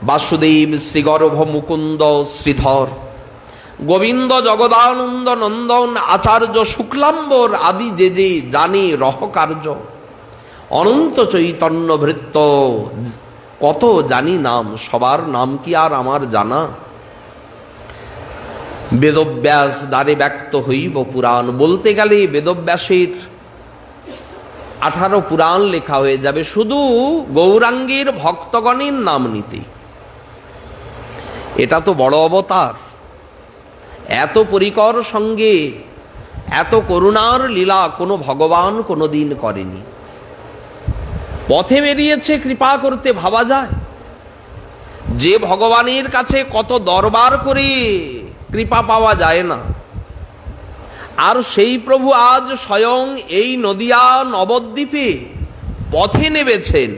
বাসুদেব শ্রীগর্ভ মুকুন্দ শ্রীধর। গোবিন্দ জগদানন্দ নন্দন আচার্য শুক্লাম্বর আদি যে যে জানে রহ কার্য। অনন্ত চৈতন্য ভৃত্য কত জানি নাম, সবার নাম কি আর আমার জানা? বেদব্যাস দ্বারে ব্যক্ত হইব পুরাণ। বলতে গেলে বেদব্যাসের 18 পুরাণ লেখা হয়ে যাবে শুধু গৌরাঙ্গের ভক্তগণের নাম নিতে। এটা তো বড় অবতার। এত পরিকর সঙ্গে এত করুণার লীলা কোনো ভগবান কোনোদিন করেনি। পথে বেরিয়েছে কৃপা করতে, ভাবা যায়? যে ভগবানের কাছে কত দরবার করে কৃপা পাওয়া যায় না, আর সেই প্রভু আজ স্বয়ং এই নদিয়া নবদ্বীপে পথে নেমেছেন।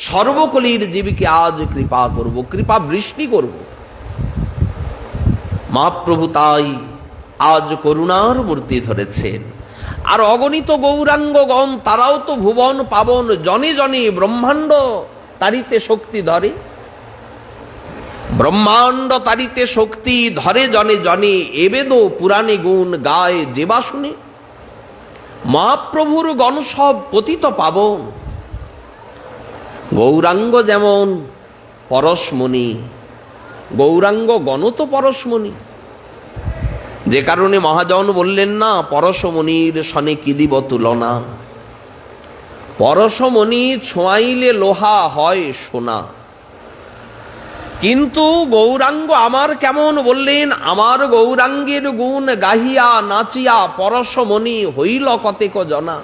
সর্বকলির জীবীকে আজ কৃপা করব, কৃপা বৃষ্টি করব। মহাপ্রভু তাই আজ করুণার মূর্তি ধরেছেন। আর অগণিত গৌরাঙ্গগণ তারাও তো ভুবন পাবন, জনে জনে ব্রহ্মাণ্ড তারিতে শক্তি ধরে। ব্রহ্মাণ্ড তারিতে শক্তি ধরে জনে জনে, এবেদ পুরাণে গুণ গায় যেবা শুনে। মহাপ্রভুর গণ সব পতিত পাবন। গৌরাঙ্গ যেমন পরশমণি, গৌরাঙ্গ গণ তো পরশমণি। যে কারণে মহাজন বললেন না, পরশমণির সনে কি দিব তুলনা। পরশমণি ছোঁয়াইলে লোহা হয় সোনা। কিন্তু গৌরাঙ্গ আমার কেমন বললেন, আমার গৌরাঙ্গের গুণ গাহিয়া নাচিয়া পরশমণি হইল কতেক জনা।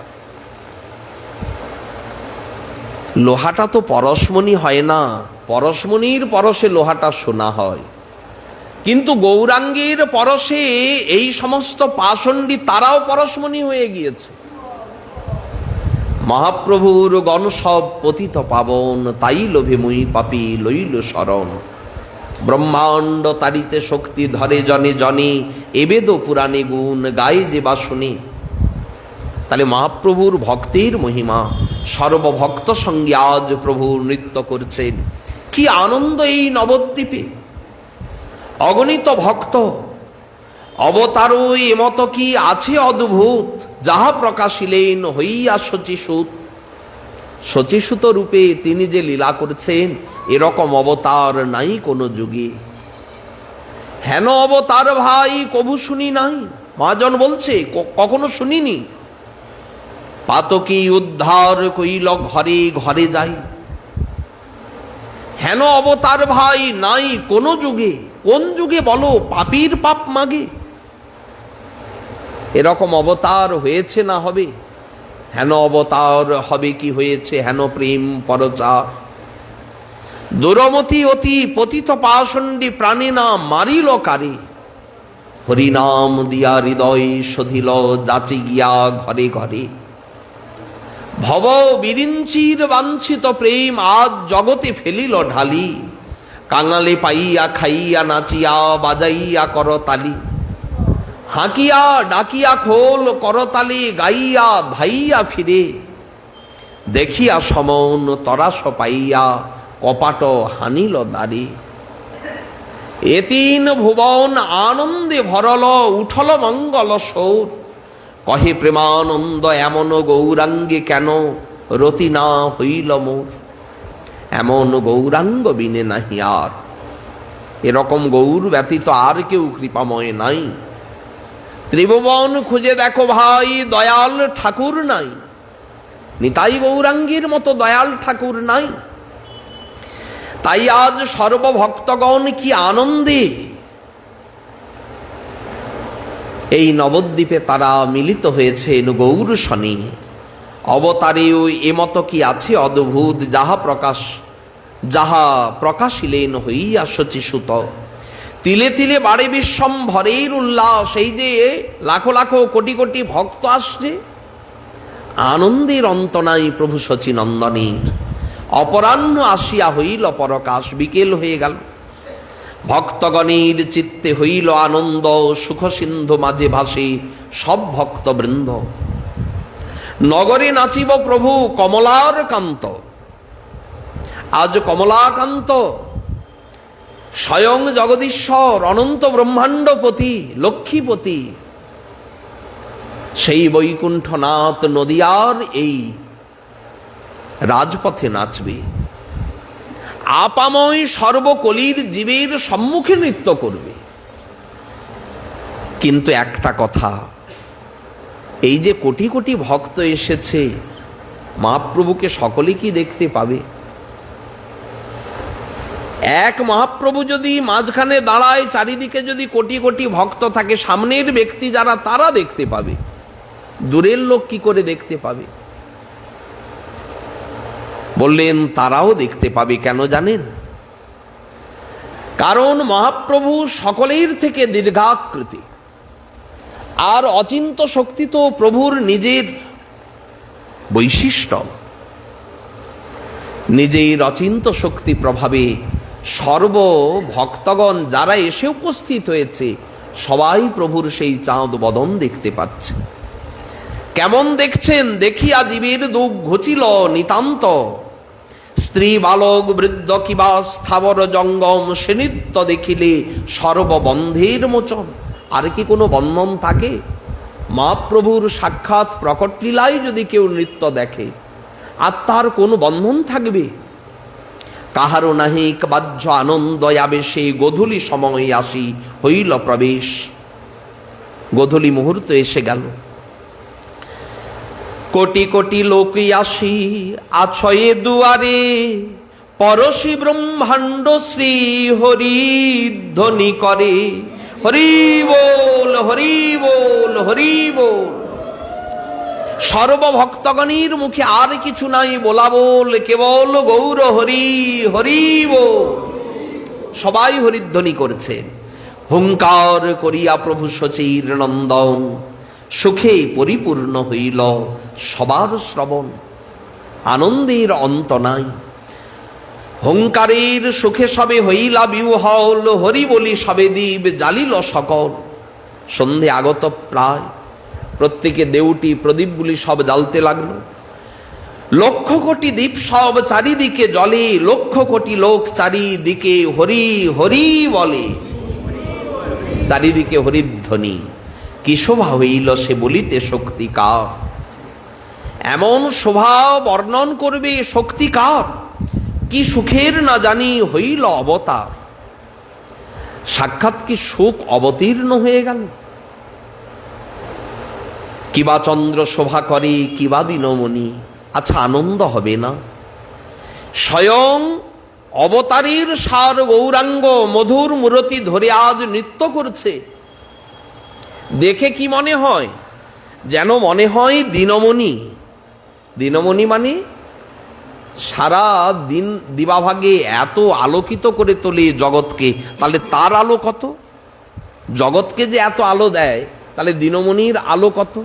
লোহাটা তো পরশমণি হয় না, পরশমণির পরশে লোহাটা সোনা হয়। কিন্তু গৌরাঙ্গের পরশে এই সমস্ত পাষণ্ডী তারাও পরশমণি হয়ে গিয়েছে। মহাপ্রভুর গণ সব পতিত পাবন, তাই লোভে মুই পাপী লইল শরণ। ব্রহ্মাণ্ড তারিতে শক্তি ধরে জনে জনে, এবেদ পুরাণে গুণ গায়ে যে বা শুনে। তাহলে মহাপ্রভুর ভক্তির মহিমা, সর্বভক্ত সঙ্গে আজ প্রভু নৃত্য করছেন। কি আনন্দ এই নবদ্বীপে! অগণিত ভক্ত অবতারও এমত কি আছে অদ্ভুত, যাহা প্রকাশিলেন হইয়া শচীসুত। শচীসুত রূপে তিনি যে লীলা করছেন, এরকম অবতার নাই কোনো যুগে। হেন অবতার ভাই কবু শুনি নাই। মহাজন বলছে কখনো শুনিনি। পাতকী উদ্ধার কইল ঘরে ঘরে যাই। হেন অবতার ভাই নাই কোনো যুগে। কোন যুগে বলো? পাপীর পাপ মাগে। এরকম অবতার হয়েছে না হবে? হেন অবতার হবে কি হয়েছে? হেন প্রেম পরচার। দুরমতি অতি পতিত পাষণ্ডী প্রাণী না মারিল কারে। হরিনাম দিয়া হৃদয় সধিল যাচি গিয়া ঘরে ঘরে। ভব বিরিঞ্চির বাঞ্ছিত প্রেম আজ জগতে ফেলিল ঢালি, কাঙালে পাইয়া খাইয়া নাচিয়া বাজাইয়া করতালি, হাঁকিয়া ডাকিয়া খোল করতালি গাইয়া ধাইয়া ফিরে, দেখিয়া সমন তরাস পাইয়া কপাট হানিল দ্বারে। এ তিন ভুবন আনন্দে ভরল উঠল মঙ্গল সৌর, কহে প্রেমানন্দ এমন গৌরাঙ্গে কেন রতি না হইল মোর। এমন গৌরাঙ্গ বিনে নাহি আর, এরকম গৌর ব্যতীত আর কেউ কৃপাময় নাই। ত্রিভুবন খুঁজে দেখো ভাই, দয়াল ঠাকুর নাই, নিতাই গৌরাঙ্গীর মতো দয়াল ঠাকুর নাই। তাই আজ সর্বভক্তগণ কি আনন্দে এই নবদ্বীপে তারা মিলিত হয়েছেন গৌর শনি। অবতারেও এমত কি আছে অদ্ভুত, যাহা প্রকাশিলেন হইয়া শচীসুত। তিলে তিলে বাড়ে বিশ্বম্ভরের উল্লাস, এই যে লাখো লাখো কোটি কোটি ভক্ত আসছে, আনন্দের অন্ত নাই প্রভু শচীনন্দনের। অপরাহ্ন আসিয়া হইল পরকাশ, বিকেল হয়ে গেল, ভক্তগণের চিত্তে হইল আনন্দ, সুখ সিন্ধু মাঝে ভাসে সব ভক্তবৃন্দ। নগরে নাচিব প্রভু কমলার কান্ত, আজ কমলাকান্ত স্বয়ং জগদীশ্বর অনন্ত ব্রহ্মাণ্ডপতি লক্ষ্মীপতি, সেই বৈকুণ্ঠনাথ নদিয়ার এই রাজপথে নাচবে। আপাময় সর্বকলির জীবের সম্মুখে নৃত্য করবে। কিন্তু একটা কথা, এই যে কোটি কোটি ভক্ত এসেছে, মহাপ্রভুকে সকলে কি দেখতে পাবে? এক মহাপ্রভু যদি মাঝখানে দাঁড়ায়, চারিদিকে যদি কোটি কোটি ভক্ত থাকে, সামনের ব্যক্তি যারা তারা দেখতে পাবে, দূরের লোক কি করে দেখতে পাবে? বললেন তারাও দেখতে পাবে। কেন জানেন? কারণ মহাপ্রভু সকলের থেকে দীর্ঘাকৃতি, আর অচিন্ত শক্তি তো প্রভুর নিজের বৈশিষ্ট্য। নিজের অচিন্ত শক্তি প্রভাবে সর্ব ভক্তগণ যারা এসে উপস্থিত হয়েছে, সবাই প্রভুর সেই চাঁদ বদন দেখতে পাচ্ছে। কেমন দেখছেন? দেখিয়া জীবের দুঃখ ঘুচিল নিতান্ত, স্ত্রী বালক বৃদ্ধ কিবা স্থাবর জঙ্গম, সে নৃত্য দেখিলে সর্ববন্ধের মোচন। আর কি কোনো বন্ধন থাকে? মহাপ্রভুর সাক্ষাৎ প্রকট লীলায় যদি কেউ নৃত্য দেখে, আর তার কোনো বন্ধন থাকবে? কাহারও নাহিক বাহ্য আনন্দ আবেশে, গোধূলি সময় আসি হইল প্রবেশ। গোধূলি মুহূর্ত এসে গেল, কোটি কোটি লোক আসি আছয়ে দুয়ারে, পরশী ব্রহ্মাণ্ড শ্রী হরি ধ্বনি করে। হরি বল, হরি বল, হরি বল। সর্বভক্তগণের মুখে আর কিছু নাই বলা বল, কেবল গৌর হরি, হরি বল। সবাই হরিধ্বনি করছে। হুঙ্কার করিয়া প্রভু শচীর নন্দন, সুখে পরিপূর্ণ হইল সবার শ্রবণ। আনন্দের অন্ত নাই, হুঙ্কারের সুখে সবে হইলা বিহ্বল, হরি বলি সবে দ্বীপ জ্বালিল সকল। সন্ধে আগত প্রায়, প্রত্যেকে দেউটি প্রদীপগুলি সব জ্বালতে লাগলো। লক্ষ কোটি দ্বীপ সব চারিদিকে জ্বলে, লক্ষ কোটি লোক চারিদিকে হরি হরি বলে। চারিদিকে হরিধ্বনি, কি শোভা হইল সে বলিতে শক্তিকার। এমন শোভা বর্ণন করবে শক্তিকার, কি সুখের না জানি হইল অবতার। সাক্ষাৎ কি সুখ অবতীর্ণ হয়ে গেল। কিবা চন্দ্র শোভা করে, কিবা দিনমণি। আচ্ছা, আনন্দ হবে না? স্বয়ং অবতারীর সার গৌরাঙ্গ মধুর মূরতি ধরে আজ নৃত্য করছে। দেখে কি মনে হয়? যেন মনে হয় দিনমণি। দিনমণি মানে সারা দিন দিবাভাগে এত আলোকিত করে তোলে জগৎকে, তাহলে তার আলো কত? জগৎকে যে এত আলো দেয়, তাহলে দিনমণির আলো কত?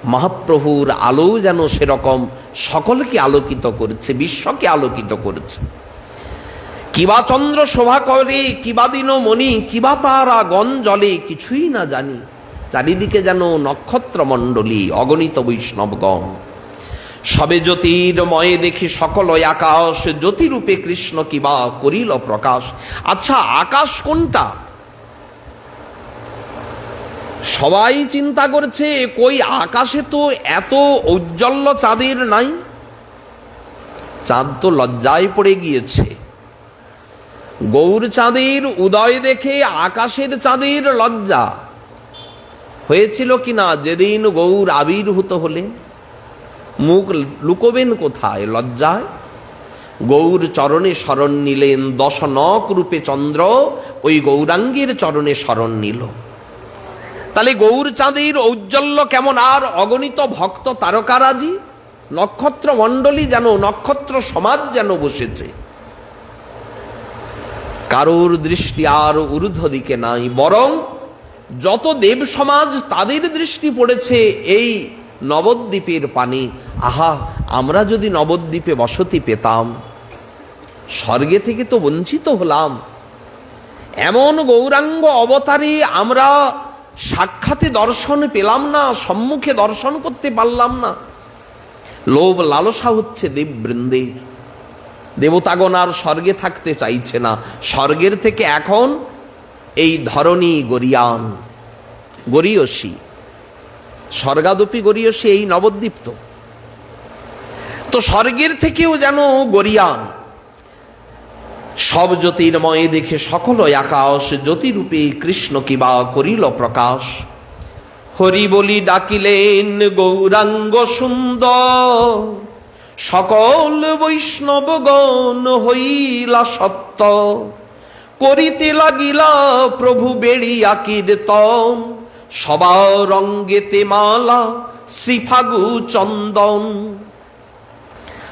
মহাপ্রভুর আলো যেন সেরকম সকলকে আলোকিত করেছে, বিশ্বকে আলোকিত করেছে। কিবা চন্দ্র শোভা করে, কিবা দিন মণি, কিবা তারা গণ জলে, কিছুই না জানি। চারিদিকে যেন নক্ষত্র মণ্ডলী, অগণিত বৈষ্ণবগণ। সবে জ্যোতির্ময়ে দেখি সকল আকাশ, জ্যোতিরূপে কৃষ্ণ কিবা করিল প্রকাশ। আচ্ছা, আকাশ কোনটা? সবাই চিন্তা করছে কই আকাশে তো এত ঔজ্জ্বল্য চাঁদের নাই। চাঁদ তো লজ্জায় পড়ে গিয়েছে। গৌর চাঁদের উদয় দেখে আকাশের চাঁদের লজ্জা হয়েছিল কিনা? যেদিন গৌর আবির্ভূত হলেন, মুখ লুকোবেন কোথায়? লজ্জায়। গৌর চরণে শরণ নিলেন, দশনক রূপে চন্দ্র ওই গৌরাঙ্গের চরণে শরণ নিল। তাহলে গৌর চাঁদের ঔজ্জ্বল্য কেমন! আর অগণিত ভক্ত তারকারাজি, নক্ষত্র মণ্ডলী যেন, নক্ষত্র সমাজ যেন বসেছে। কারোর দৃষ্টি আর ঊর্ধ্ব দিকে নাই, বরং যত দেব সমাজ তাদের দৃষ্টি পড়েছে এই নবদ্বীপের পানি। আহা, আমরা যদি নবদ্বীপে বসতি পেতাম, স্বর্গে থেকে তো বঞ্চিত হলাম। এমন গৌরাঙ্গ অবতারে আমরা সাক্ষাতে দর্শন পেলাম না, সম্মুখে দর্শন করতে পারলাম না। লোভ লালসা হচ্ছে দেববৃন্দের। দেবতাগণ আর স্বর্গে থাকতে চাইছে না। স্বর্গের থেকে এখন এই ধরণী গরিয়ান, গরীয়সী, স্বর্গাদপি গরীয়সী এই নবদ্বীপ। তো স্বর্গের থেকেও যেন গরিয়ান। সব জ্যোতির্ময় দেখে সকল আকাশ, জ্যোতিরূপে কৃষ্ণ কিবা করিল প্রকাশ। হরি বলি ডাকিলেন গৌরাঙ্গ সুন্দর, সকল বৈষ্ণবগণ হইলা সত্য। করিতে লাগিলা প্রভু বেড়িয়া কীর্তন, সবার অঙ্গেতে মালা শ্রীফাগু চন্দন।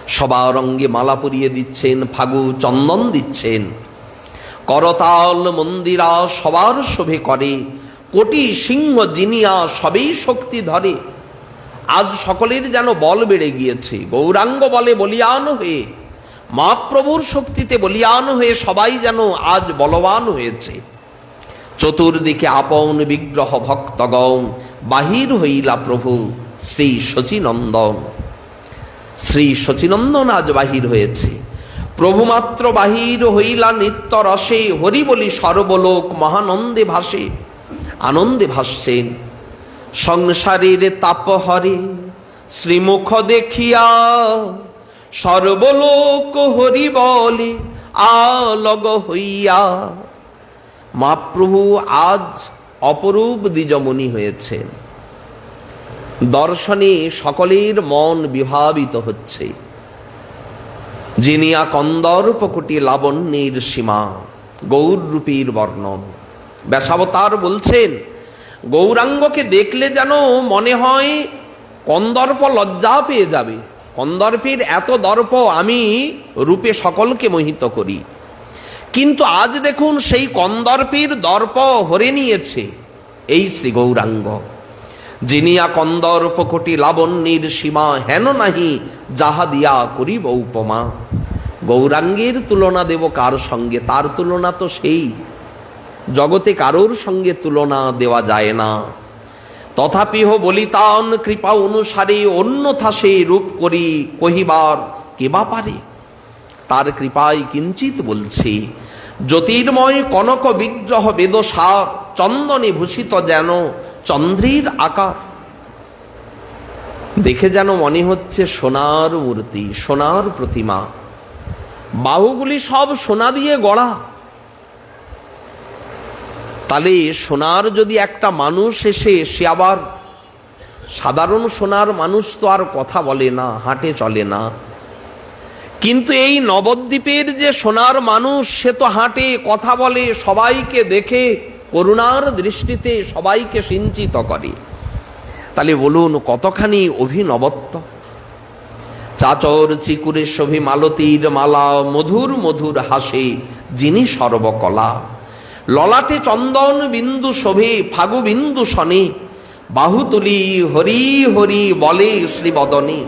সবার অঙ্গে মালা পরিয়ে দিচ্ছেন, ফাগু চন্দন দিচ্ছেন। করতাল মন্দিরা সবার শোভে করে, কোটি সিংহ জিনিয়া সবেই শক্তি ধরে। আজ সকলের যেন বল বেড়ে গিয়েছে। গৌরাঙ্গ বলে বলিয়ান হয়ে, মহাপ্রভুর শক্তিতে বলিয়ান হয়ে সবাই যেন আজ বলবান হয়েছে। চতুর্দিকে আপন বিগ্রহ ভক্তগণ, বাহির হইলা প্রভু শ্রী শচীনন্দন। শ্রী শচীনন্দন আজ বাহির হয়েছে। প্রভু মাত্র বাহির হইলা নিত্য রসে, হরি বলি সর্বলোক মহানন্দে ভাসে। আনন্দে ভাসছেন। সংসারের তাপ হরে শ্রীমুখ দেখিয়া, সর্বলোক হরি বলে আলগ হইয়া। মহাপ্রভু আজ অপরূপ দ্বিজমণি হয়েছেন। দর্শনে সকলের মন বিভাবিত হচ্ছে। জিনিয়া কন্দর্প কোটি লাবণ্যের সীমা, গৌররূপীর বর্ণন। ব্যাসাবতার বলছেন, গৌরাঙ্গকে দেখলে যেন মনে হয় কন্দর্প লজ্জা পেয়ে যাবে। কন্দর্পের এত দর্প, আমি রূপে সকলকে মোহিত করি। কিন্তু আজ দেখুন সেই কন্দর্পের দর্প হরে নিয়েছে এই শ্রী গৌরাঙ্গ। জিনিয়া কন্দর্প কোটি লাবণ্যের সীমা, হেন নাহি যাহা দিয়া করিব উপমা। গৌরাঙ্গের তুলনা দেব কার সঙ্গে? তার তুলনা তো সেই জগতে কারোর সঙ্গে তুলনা দেওয়া যায় না। তথাপিহ বলিতান কৃপা অনুসারে, অন্যথা সে রূপ করি কহিবার কেবা পারে। তার কৃপায় কিঞ্চিত বলছি। জ্যোতির্ময় কনক বিগ্রহ বেদসার, চন্দনে ভূষিত যেন চন্দ্রের আকার। দেখে যেন মনে হচ্ছে সোনার মূর্তি, সোনার প্রতিমা। বাহুগুলি সব সোনা দিয়ে গড়া। তাহলে সোনার যদি একটা মানুষ এসে, সে আবার সাধারণ সোনার মানুষ তো আর কথা বলে না, হাঁটে চলে না। কিন্তু এই নবদ্বীপের যে সোনার মানুষ, সে তো হাঁটে, কথা বলে, সবাইকে দেখে করুণার দৃষ্টিতে সবাইকে সিঞ্চিত করে। তাহলে বলুন কতখানি অভিনবত্ব। চাচর চিকুরে শোভে মালতীর মালা, মধুর মধুর হাসে যিনি সর্বকলা। ললাটে চন্দন বিন্দু শোভে ফাগু বিন্দু শনে, বাহু তুলি হরি হরি বলে শ্রীবদনে।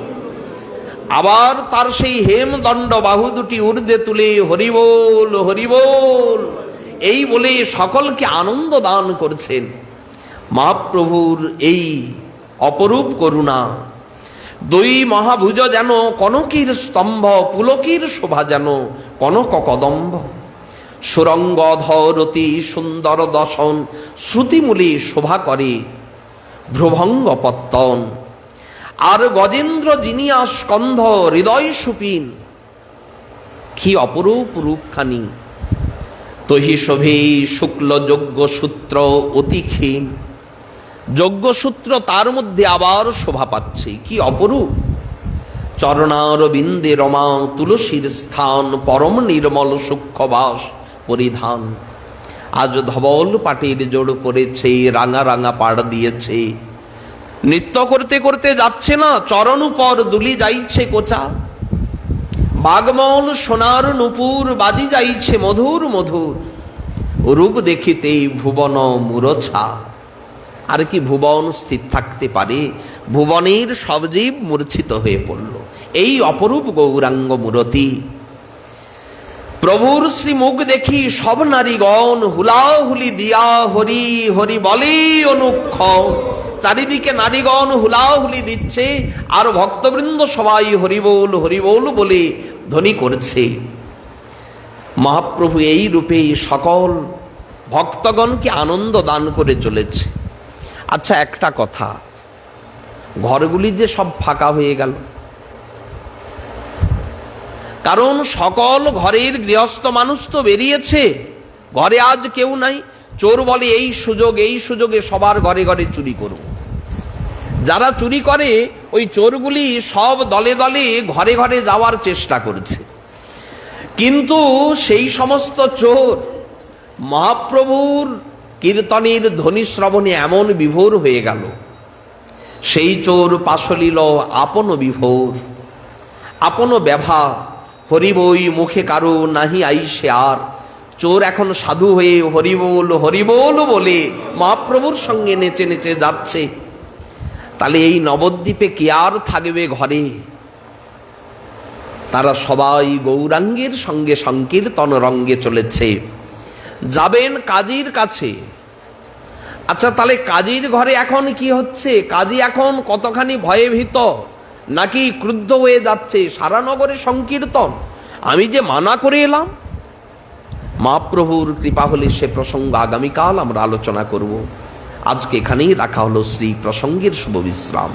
আবার তার সেই হেমদণ্ড বাহু দুটি ঊর্ধ্বে তুলে হরিবোল হরিবোল এই বলে সকলকে আনন্দ দান করছেন। মহাপ্রভুর এই অপরূপ করুণা, দুই মহাভুজ যেন কনকের স্তম্ভ, পুলকের শোভা যেন কনক কদম্ব। সুরঙ্গধর অতি সুন্দর দশন, শ্রুতিমূলে শোভা করে ভ্রুভঙ্গ পত্তন। আর গজেন্দ্র জিনিয়া স্কন্ধ হৃদয় সুপিন, কি অপরূপ রূপখানি। তহি শোভে শুক্ল যজ্ঞসূত্র অতি ক্ষীণ, যজ্ঞসূত্র তার মধ্যে আবার শোভা পাচ্ছে, কি অপরূপ। চরণার বিন্দে রমা তুলসীর স্থান, পরম নির্মল সূক্ষ্মবাস পরিধান। আজ ধবল পাটির জোড় পড়েছে, রাঙা রাঙা পাড় দিয়েছে। নৃত্য করতে করতে যাচ্ছে না, চরণ উপর দুলি যাইছে কোচা। বাগমল সোনার নুপুর বাজি যাইছে মধুর মধুর। রূপ দেখিতেই ভুবন মূরছা। আর কি ভুবন স্থির থাকতে পারে? ভুবনের সব জীব মূর্ছিত হয়ে পড়ল। এই অপরূপ গৌরাঙ্গ মূরতি। প্রভুর শ্রীমুখ দেখি সব নারীগণ হুলাহুলি দিয়া হরি হরি বলে অনুক্ষণ। চারিদিকে নারীগণ হুলাহুলি দিচ্ছে, আর ভক্তবৃন্দ সবাই হরিবোল হরিবোল বলে ধ্বনি করছে। মহাপ্রভু এই রূপে সকল ভক্তগণকে আনন্দ দান করে চলেছে। আচ্ছা, একটা কথা, ঘরগুলি যে সব ফাঁকা হয়ে গেল, কারণ সকল ঘরের গৃহস্থ মানুষ তো বেরিয়েছে, ঘরে আজ কেউ নাই। চোর বলে এই সুযোগে সবার ঘরে ঘরে চুরি করব। যারা চুরি করে ওই চোরগুলি সব দলে দলে ঘরে ঘরে যাওয়ার চেষ্টা করছে। কিন্তু সেই সমস্ত চোর মহাপ্রভুর কীর্তনের ধ্বনি শ্রবণে এমন বিভোর হয়ে গেল, সেই চোর পাশলিল আপন বিভোর। আপন ব্যভা হরিবই মুখে কারো নাহি আইসে আর। চোর এখন সাধু হয়ে হরিবোল হরিবোল বলে মহাপ্রভুর সঙ্গে নেচে নেচে যাচ্ছে। তাহলে এই নবদ্বীপে কে আর থাকবে ঘরে? তারা সবাই গৌরাঙ্গের সঙ্গে সংকীর্তন রঙ্গে চলেছে, যাবেন কাজীর কাছে। আচ্ছা, তাহলে কাজীর ঘরে এখন কি হচ্ছে? কাজী এখন কতখানি ভয়ে ভীত, নাকি ক্রুদ্ধ হয়ে যাচ্ছে? সারা নগরে সংকীর্তন, আমি যে মানা করে এলাম। মহাপ্রভুর কৃপা হলে সে প্রসঙ্গ আগামীকাল আমরা আলোচনা করব। আজকে এখানেই রাখা হলো শ্রী প্রসঙ্গের শুভ বিশ্রাম।